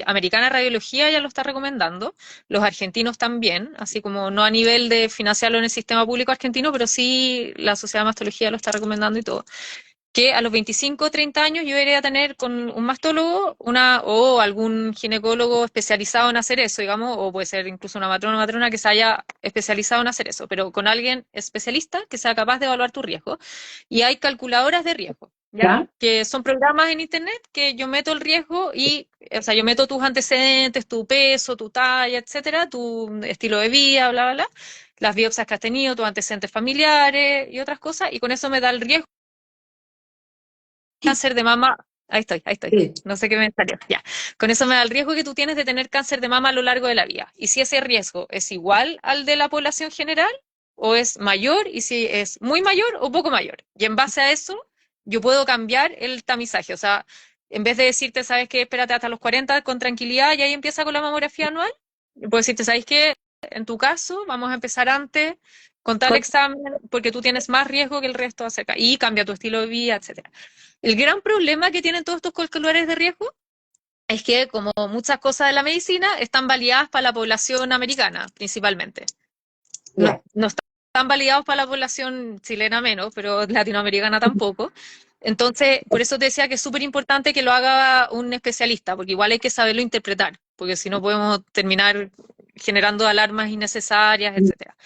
Americana de Radiología ya lo está recomendando, los argentinos también, así como no a nivel de financiarlo en el sistema público argentino, pero sí la Sociedad de Mastología lo está recomendando y todo. Que a los 25 o 30 años yo debería tener con un mastólogo o algún ginecólogo especializado en hacer eso, digamos, o puede ser incluso una matrona que se haya especializado en hacer eso, pero con alguien especialista que sea capaz de evaluar tu riesgo. Y hay calculadoras de riesgo, ¿ya? Que son programas en internet que yo meto el riesgo y, o sea, yo meto tus antecedentes, tu peso, tu talla, etcétera, tu estilo de vida, bla, bla, bla, las biopsias que has tenido, tus antecedentes familiares y otras cosas, y con eso me da el riesgo cáncer de mama, ahí estoy, Sí. no sé qué me salió, ya. Con eso me da el riesgo que tú tienes de tener cáncer de mama a lo largo de la vida. Y si ese riesgo es igual al de la población general, o es mayor, y si es muy mayor o poco mayor. Y en base a eso, yo puedo cambiar el tamizaje. O sea, en vez de decirte, ¿sabes qué? Espérate hasta los 40 con tranquilidad y ahí empieza con la mamografía anual, yo puedo decirte, ¿sabes qué? En tu caso, vamos a empezar antes con tal examen porque tú tienes más riesgo que el resto acerca y cambia tu estilo de vida, etcétera. El gran problema que tienen todos estos calculadores de riesgo es que, como muchas cosas de la medicina, están validadas para la población americana, principalmente. No están validados para la población chilena menos, pero latinoamericana tampoco. Entonces, por eso te decía que es súper importante que lo haga un especialista, porque igual hay que saberlo interpretar, porque si no podemos terminar generando alarmas innecesarias, etcétera.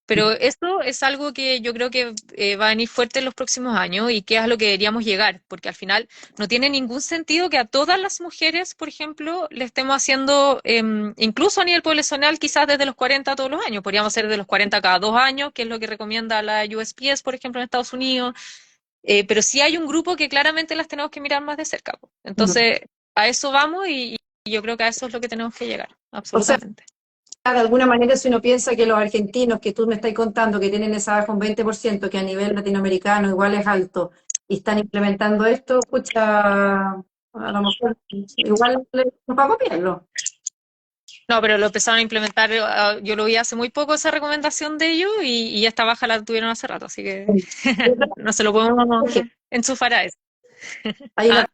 Pero esto es algo que yo creo que va a venir fuerte en los próximos años y que es a lo que deberíamos llegar, porque al final no tiene ningún sentido que a todas las mujeres, por ejemplo, le estemos haciendo, incluso a nivel poblacional, quizás desde los 40 todos los años. Podríamos hacer de los 40 cada 2 años, que es lo que recomienda la USPS, por ejemplo, en Estados Unidos. Pero sí hay un grupo que claramente las tenemos que mirar más de cerca. Entonces, a eso vamos y yo creo que a eso es lo que tenemos que llegar, absolutamente. De alguna manera, si uno piensa que los argentinos que tú me estás contando que tienen esa baja un 20%, que a nivel latinoamericano igual es alto, y están implementando esto, escucha, a lo mejor igual no para copiarlo. No, pero lo empezaron a implementar, yo lo vi hace muy poco esa recomendación de ellos y esta baja la tuvieron hace rato, así que no se lo podemos enchufar a eso. Hay las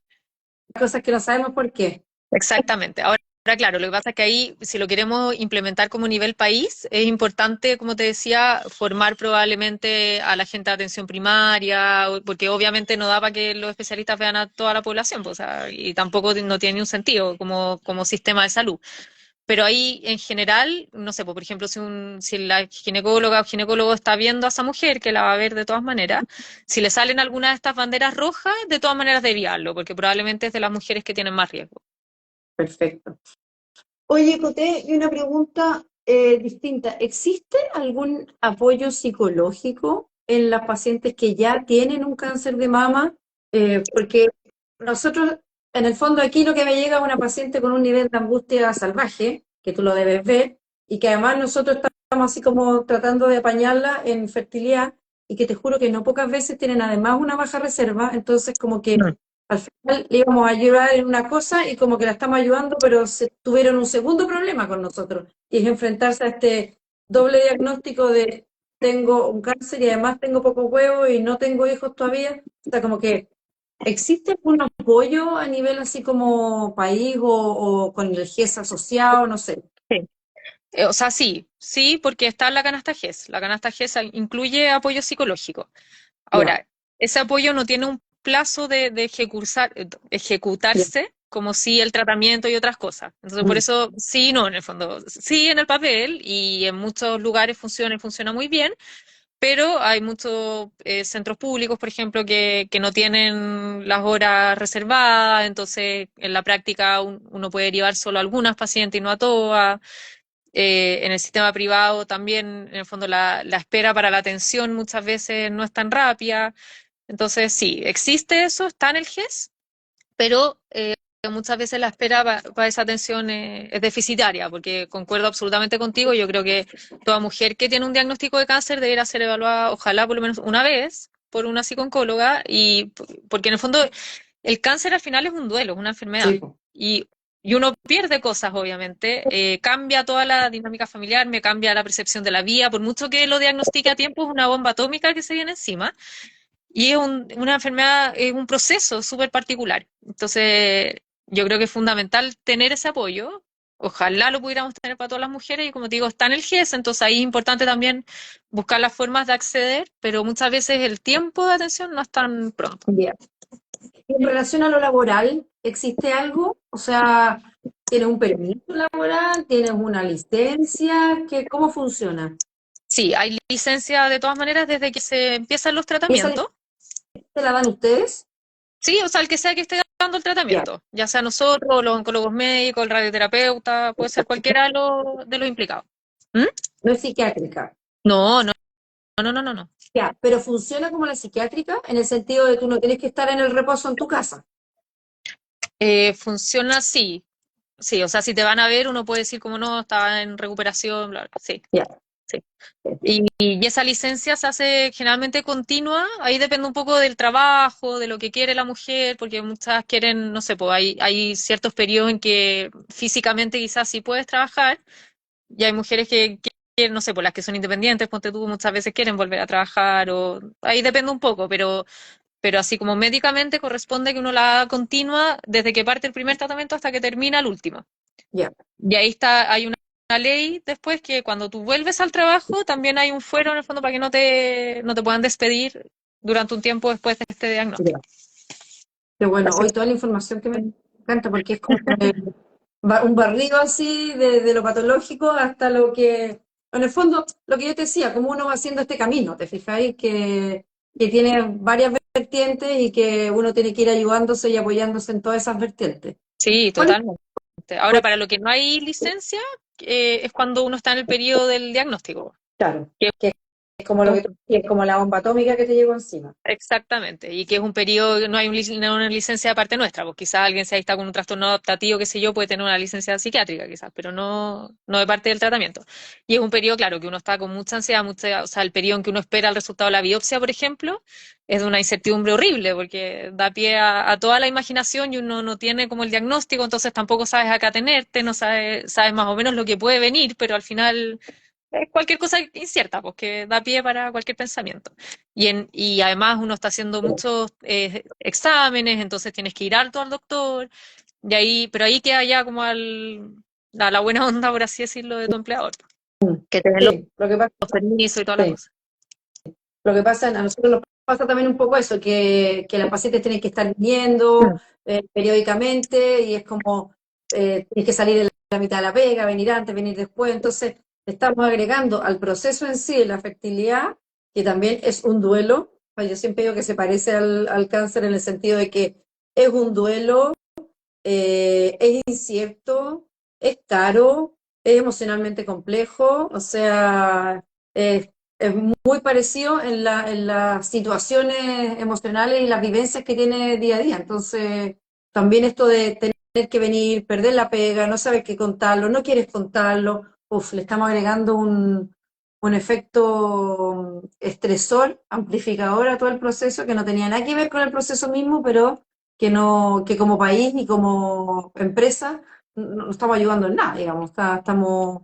cosas que no sabemos por qué. Exactamente. Ahora claro, lo que pasa es que ahí, si lo queremos implementar como nivel país, es importante, como te decía, formar probablemente a la gente de atención primaria, porque obviamente no da para que los especialistas vean a toda la población, pues, o sea, y tampoco no tiene ni un sentido como sistema de salud. Pero ahí, en general, no sé, pues, por ejemplo, si la ginecóloga o ginecólogo está viendo a esa mujer, que la va a ver de todas maneras, si le salen alguna de estas banderas rojas, de todas maneras desviarlo, porque probablemente es de las mujeres que tienen más riesgo. Perfecto. Oye, Coté, y una pregunta distinta. ¿Existe algún apoyo psicológico en las pacientes que ya tienen un cáncer de mama? Porque nosotros, en el fondo, aquí lo que me llega es una paciente con un nivel de angustia salvaje, que tú lo debes ver, y que además nosotros estamos así como tratando de apañarla en fertilidad, y que te juro que no pocas veces tienen además una baja reserva, entonces como que al final le íbamos a ayudar en una cosa y como que la estamos ayudando, pero tuvieron un segundo problema con nosotros, y es enfrentarse a este doble diagnóstico de tengo un cáncer y además tengo poco huevo y no tengo hijos todavía. O sea, como que ¿existe algún apoyo a nivel así como país o con el GES asociado? No sé. Sí. O sea, sí, porque está la canasta GES. La canasta GES incluye apoyo psicológico. Ya, Ahora, ese apoyo no tiene un plazo de ya. ejecutarse como si el tratamiento y otras cosas. Entonces, por Mm. eso, sí, no, en el fondo, sí en el papel y en muchos lugares funciona y funciona muy bien, pero hay muchos centros públicos, por ejemplo, que no tienen las horas reservadas, entonces en la práctica uno puede derivar solo a algunas pacientes y no a todas. En el sistema privado también, en el fondo, la espera para la atención muchas veces no es tan rápida. Entonces, sí, existe eso, está en el GES, pero muchas veces la espera para esa atención es deficitaria, porque concuerdo absolutamente contigo. Yo creo que toda mujer que tiene un diagnóstico de cáncer debería ser evaluada, ojalá por lo menos una vez, por una psicooncóloga, y porque en el fondo el cáncer al final es un duelo, es una enfermedad. Sí, po. Y uno pierde cosas, obviamente, cambia toda la dinámica familiar, me cambia la percepción de la vida, por mucho que lo diagnostique a tiempo, es una bomba atómica que se viene encima. Y es una enfermedad, es un proceso súper particular. Entonces, yo creo que es fundamental tener ese apoyo. Ojalá lo pudiéramos tener para todas las mujeres y como te digo, está en el GES, entonces ahí es importante también buscar las formas de acceder, pero muchas veces el tiempo de atención no es tan pronto. Ya. En relación a lo laboral, ¿existe algo? O sea, ¿tienes un permiso laboral? ¿Tienes una licencia? ¿Cómo funciona? Sí, hay licencia de todas maneras desde que se empiezan los ¿Esa tratamientos. licencia la dan ustedes? Sí, o sea, el que sea que esté dando el Ya, tratamiento, ya sea nosotros, los oncólogos médicos, el radioterapeuta, puede ser cualquiera de los implicados. ¿Mm? no es psiquiátrica. No, no, no, no, no, no. Ya, pero funciona como la psiquiátrica en el sentido de que tú no tienes que estar en el reposo en tu casa. Funciona así, sí, o sea, si te van a ver, uno puede decir como no, estaba en recuperación, bla, bla, sí, Ya. sí. Y esa licencia se hace generalmente continua, ahí depende un poco del trabajo, de lo que quiere la mujer, porque muchas quieren, no sé, pues hay ciertos periodos en que físicamente quizás sí puedes trabajar, y hay mujeres que quieren, no sé, por las que son independientes, ponte tú, muchas veces quieren volver a trabajar, o ahí depende un poco, pero así como médicamente corresponde que uno la haga continua desde que parte el primer tratamiento hasta que termina el último. Ya. Y ahí está, hay una ley después que cuando tú vuelves al trabajo también hay un fuero en el fondo para que no te puedan despedir durante un tiempo después de este Ya. diagnóstico. Qué bueno, Así hoy toda la información que me encanta porque es como un barrido así de lo patológico hasta lo que, en el fondo, lo que yo te decía, cómo uno va haciendo este camino, ¿te fijáis? Que tiene varias vertientes y que uno tiene que ir ayudándose y apoyándose en todas esas vertientes. sí, ¿Cuál es? totalmente. Ahora, para lo que no hay licencia, es cuando uno está en el periodo del diagnóstico. Claro, Que que es como lo que tú decías, es como la bomba atómica que te llegó encima. Exactamente, y que es un periodo, no hay no una licencia de parte nuestra, pues quizás alguien se está con un trastorno adaptativo, qué sé yo, puede tener una licencia psiquiátrica quizás, pero no de parte del tratamiento. Y es un periodo, claro, que uno está con mucha ansiedad, o sea, el periodo en que uno espera el resultado de la biopsia, por ejemplo, es de una incertidumbre horrible, porque da pie a toda la imaginación y uno no tiene como el diagnóstico, entonces tampoco sabes a qué atenerte, no sabes más o menos lo que puede venir, pero al final es cualquier cosa incierta, pues que da pie para cualquier pensamiento. Y además uno está haciendo muchos exámenes, entonces tienes que ir harto al doctor. pero ahí queda ya como a la buena onda, por así decirlo, de tu empleador, que te den los Sí, lo que pasa, permisos y toda la sí. cosa. Lo que pasa, a nosotros nos pasa también un poco eso, que las pacientes tienen que estar viniendo Mm. periódicamente y es como tienes que salir de la mitad de la pega, venir antes, venir después. Entonces, estamos agregando al proceso en sí de la fertilidad, que también es un duelo. Yo siempre digo que se parece al cáncer en el sentido de que es un duelo, es incierto, es caro, es emocionalmente complejo, o sea, es muy parecido en las situaciones emocionales y las vivencias que tiene día a día. Entonces, también esto de tener que venir, perder la pega, no saber qué contarlo, no quieres contarlo, uf, le estamos agregando un efecto estresor, amplificador a todo el proceso que no tenía nada que ver con el proceso mismo, pero que no, que como país ni como empresa no estamos ayudando en nada, digamos, estamos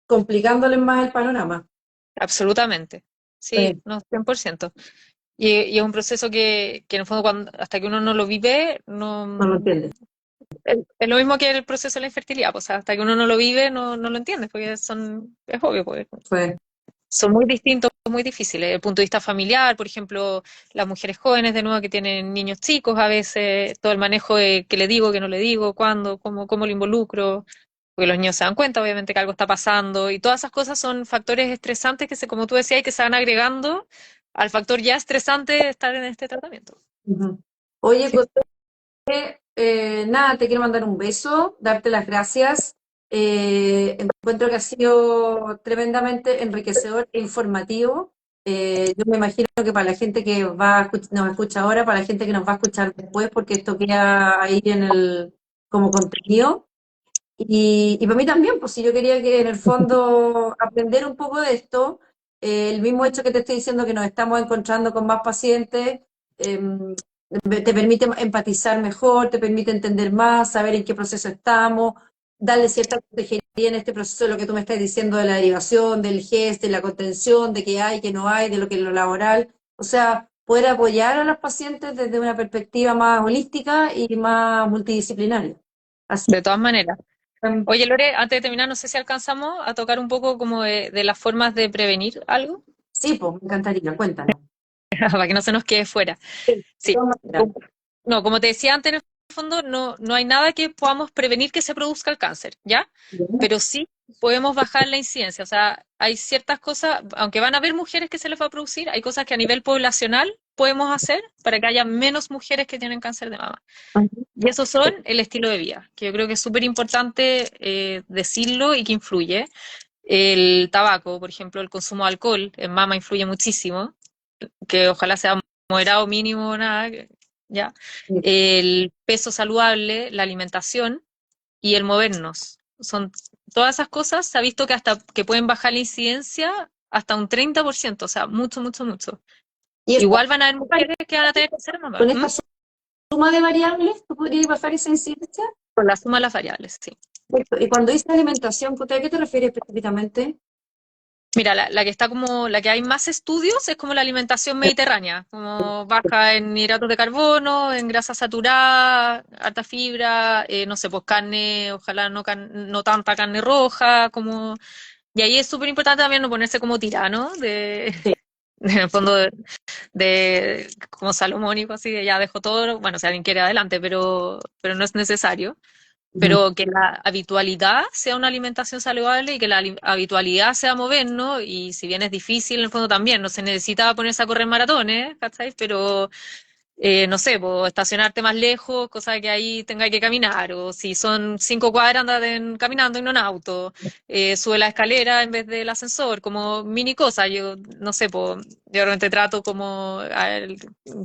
complicándoles más el panorama. Absolutamente. Sí, Sí, no, 100%. Y es un proceso que en el fondo hasta que uno no lo vive, no lo entiendes. es lo mismo que el proceso de la infertilidad, pues, o sea, hasta que uno no lo vive, no lo entiende, porque es obvio, pues, Fue, son muy distintos, muy difíciles. Desde el punto de vista familiar, por ejemplo, las mujeres jóvenes, de nuevo, que tienen niños chicos, a veces, todo el manejo de qué le digo, qué no le digo, cuándo, cómo lo involucro, porque los niños se dan cuenta, obviamente, que algo está pasando, y todas esas cosas son factores estresantes como tú decías, que se van agregando al factor ya estresante de estar en este tratamiento. ujú. Oye, Sí. nada, te quiero mandar un beso, darte las gracias. Encuentro que ha sido tremendamente enriquecedor e informativo. Yo me imagino que para la gente que nos escucha ahora, para la gente que nos va a escuchar después, porque esto queda ahí como contenido. Y para mí también, pues si yo quería que en el fondo aprender un poco de esto, el mismo hecho que te estoy diciendo que nos estamos encontrando con más pacientes, em, te permite empatizar mejor, te permite entender más, saber en qué proceso estamos, darle cierta consejería en este proceso de lo que tú me estás diciendo de la derivación, del GES, de la contención, de qué hay, qué no hay, de lo que es lo laboral. O sea, poder apoyar a los pacientes desde una perspectiva más holística y más multidisciplinaria. Así De todas maneras. que, Oye, Lore, antes de terminar, no sé si alcanzamos a tocar un poco como de las formas de prevenir algo, sí, pues, me encantaría, cuéntanos. para que no se nos quede fuera. Sí, de Sí. todas maneras. No, como te decía antes, en el fondo no hay nada que podamos prevenir que se produzca el cáncer, ¿ya? Bien. Pero sí podemos bajar la incidencia. O sea, hay ciertas cosas, aunque van a haber mujeres que se les va a producir, hay cosas que a nivel poblacional podemos hacer para que haya menos mujeres que tienen cáncer de mama. Y esos son el estilo de vida, que yo creo que es súper importante decirlo y que influye. El tabaco, por ejemplo, el consumo de alcohol en mama influye muchísimo, que ojalá sea moderado mínimo, nada, ya. El peso saludable, la alimentación y el movernos. Son todas esas cosas, se ha visto que hasta que pueden bajar la incidencia hasta un 30%, o sea, mucho, mucho, mucho. Y eso, Igual van a haber mujeres que van a tener que hacer con mamá, esta suma de variables, ¿tú podrías bajar esa incidencia? por la suma de las variables, sí. Perfecto. Y cuando dices alimentación, ¿a qué te refieres específicamente? Mira, la que está como, la que hay más estudios es como la alimentación mediterránea, como baja en hidratos de carbono, en grasa saturada, alta fibra, no sé, pues carne, ojalá no tanta carne roja, como, y ahí es súper importante también no ponerse como tirano, Sí. en el fondo como salomónico, así de ya dejo todo, bueno, si alguien quiere adelante, pero no es necesario, Ujú. pero que la habitualidad sea una alimentación saludable y que la habitualidad sea movernos, y si bien es difícil, en el fondo también, no se necesita ponerse a correr maratones, ¿cachai? Pero no sé, pues, estacionarte más lejos, cosa que ahí tenga que caminar, o si son 5 cuadras, caminando y no en auto, sube la escalera en vez del ascensor, como mini cosas. Yo no sé, pues, yo realmente trato como,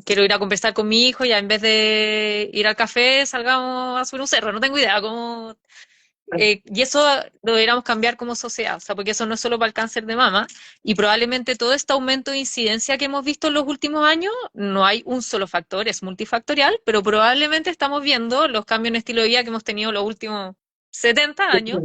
quiero ir a conversar con mi hijo, ya en vez de ir al café, salgamos a subir un cerro, no tengo idea, como y eso lo deberíamos cambiar como sociedad, o sea, porque eso no es solo para el cáncer de mama, y probablemente todo este aumento de incidencia que hemos visto en los últimos años, no hay un solo factor, es multifactorial, pero probablemente estamos viendo los cambios en estilo de vida que hemos tenido los últimos 70 años,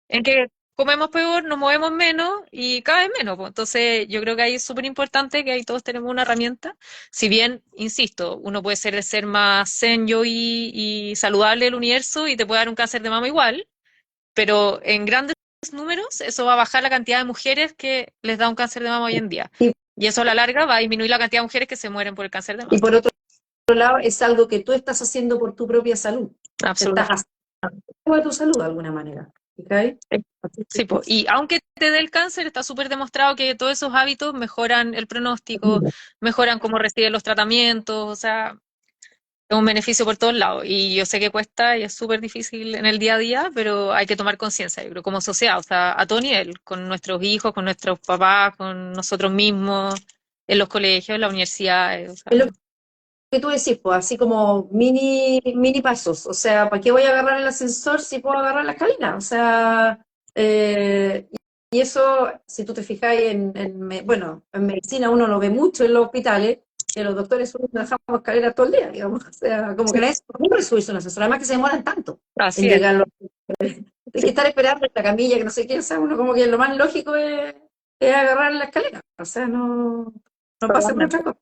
en que comemos peor, nos movemos menos y cada vez menos, pues. Entonces, yo creo que ahí es súper importante que ahí todos tenemos una herramienta. Si bien, insisto, uno puede ser el ser más zen yo y saludable del universo y te puede dar un cáncer de mama igual, pero en grandes números eso va a bajar la cantidad de mujeres que les da un cáncer de mama hoy en día. Y, Y eso a la larga va a disminuir la cantidad de mujeres que se mueren por el cáncer de y mama. por otro lado, es algo que tú estás haciendo por tu propia salud. Te estás Absolutamente. haciendo por tu salud de alguna manera. ¿Ok? Sí, po. Y aunque te dé el cáncer, está súper demostrado que todos esos hábitos mejoran el pronóstico, mejoran cómo reciben los tratamientos, o sea, es un beneficio por todos lados. Y yo sé que cuesta y es súper difícil en el día a día, pero hay que tomar conciencia, yo creo, como sociedad, o sea, a todo nivel, con nuestros hijos, con nuestros papás, con nosotros mismos, en los colegios, en la universidad, o sea, Es lo que tú decís, pues, así como mini pasos. O sea, ¿para qué voy a agarrar el ascensor si puedo agarrar la escalera? O sea, eh, y eso, si tú te fijas bueno, en medicina uno lo ve mucho en los hospitales, que los doctores solo dejamos escaleras todo el día, digamos. O sea, como que nadie se le ocurre subirse a un ascensor, además que se demoran tanto en así es, llegar. Hay que estar esperando en la camilla, que no sé qué, o sea, uno como que lo más lógico es agarrar la escalera. O sea, no pasa por otra totalmente. cosa.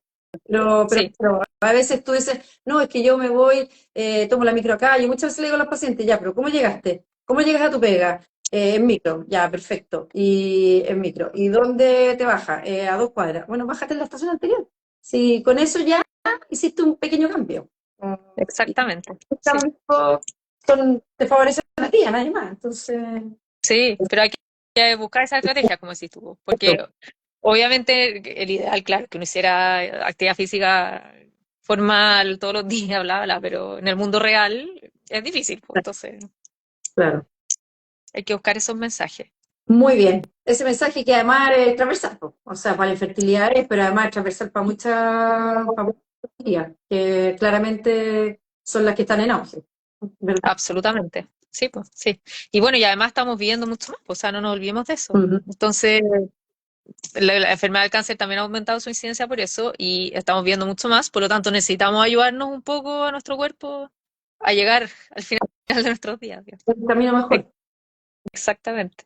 Pero Sí, a veces tú dices, no, es que yo me voy, tomo la micro acá. Yo muchas veces le digo a los pacientes, ya, pero ¿cómo llegaste? ¿Cómo llegas a tu pega? En micro, ya, perfecto. Y en micro. ¿Y dónde te bajas? A 2 cuadras. Bueno, bájate en la estación anterior. Si con eso ya hiciste un pequeño cambio. Y exactamente. los Sí. cambios te favorecen a ti, a nadie más. Entonces, Sí, pero hay que buscar esa estrategia, como decís tú, porque obviamente el ideal, claro, que uno hiciera actividad física formal todos los días, bla, bla, pero en el mundo real es difícil, pues. Entonces claro. hay que buscar esos mensajes. Muy bien. Ese mensaje que además es transversal, po. O sea, para la infertilidad es, pero además es transversal para muchas patologías, que claramente son las que están en auge, ¿verdad? Absolutamente. Sí, pues, sí. Y bueno, y además estamos viviendo mucho más, pues, o sea, no nos olvidemos de eso. Ujú. Entonces, la enfermedad del cáncer también ha aumentado su incidencia por eso y estamos viendo mucho más, por lo tanto necesitamos ayudarnos un poco a nuestro cuerpo a llegar al final de nuestros días, digamos. Un camino mejor. Exactamente.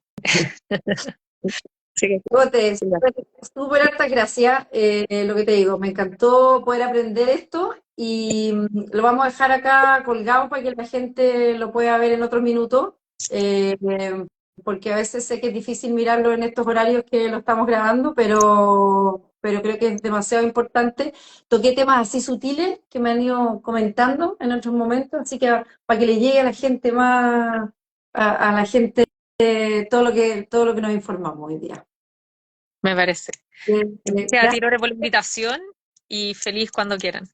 Sí, Bote, sí, ya. súper hartas gracias. Lo que te digo, me encantó poder aprender esto y lo vamos a dejar acá colgado para que la gente lo pueda ver en otros minutos, porque a veces sé que es difícil mirarlo en estos horarios que lo estamos grabando, pero creo que es demasiado importante. Toqué temas así sutiles que me han ido comentando en otros momentos, así que para que le llegue a la gente más, a la gente todo lo que nos informamos hoy día. Me parece. Gracias a ti, Gracias. Lore, por la invitación y feliz cuando quieran.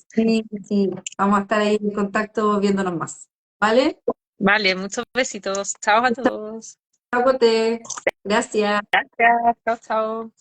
Sí, sí, vamos a estar ahí en contacto viéndonos más. ¿Vale? Vale, muchos besitos. Chao a todos. Chao, Cote. Gracias. Gracias. Chao, chao.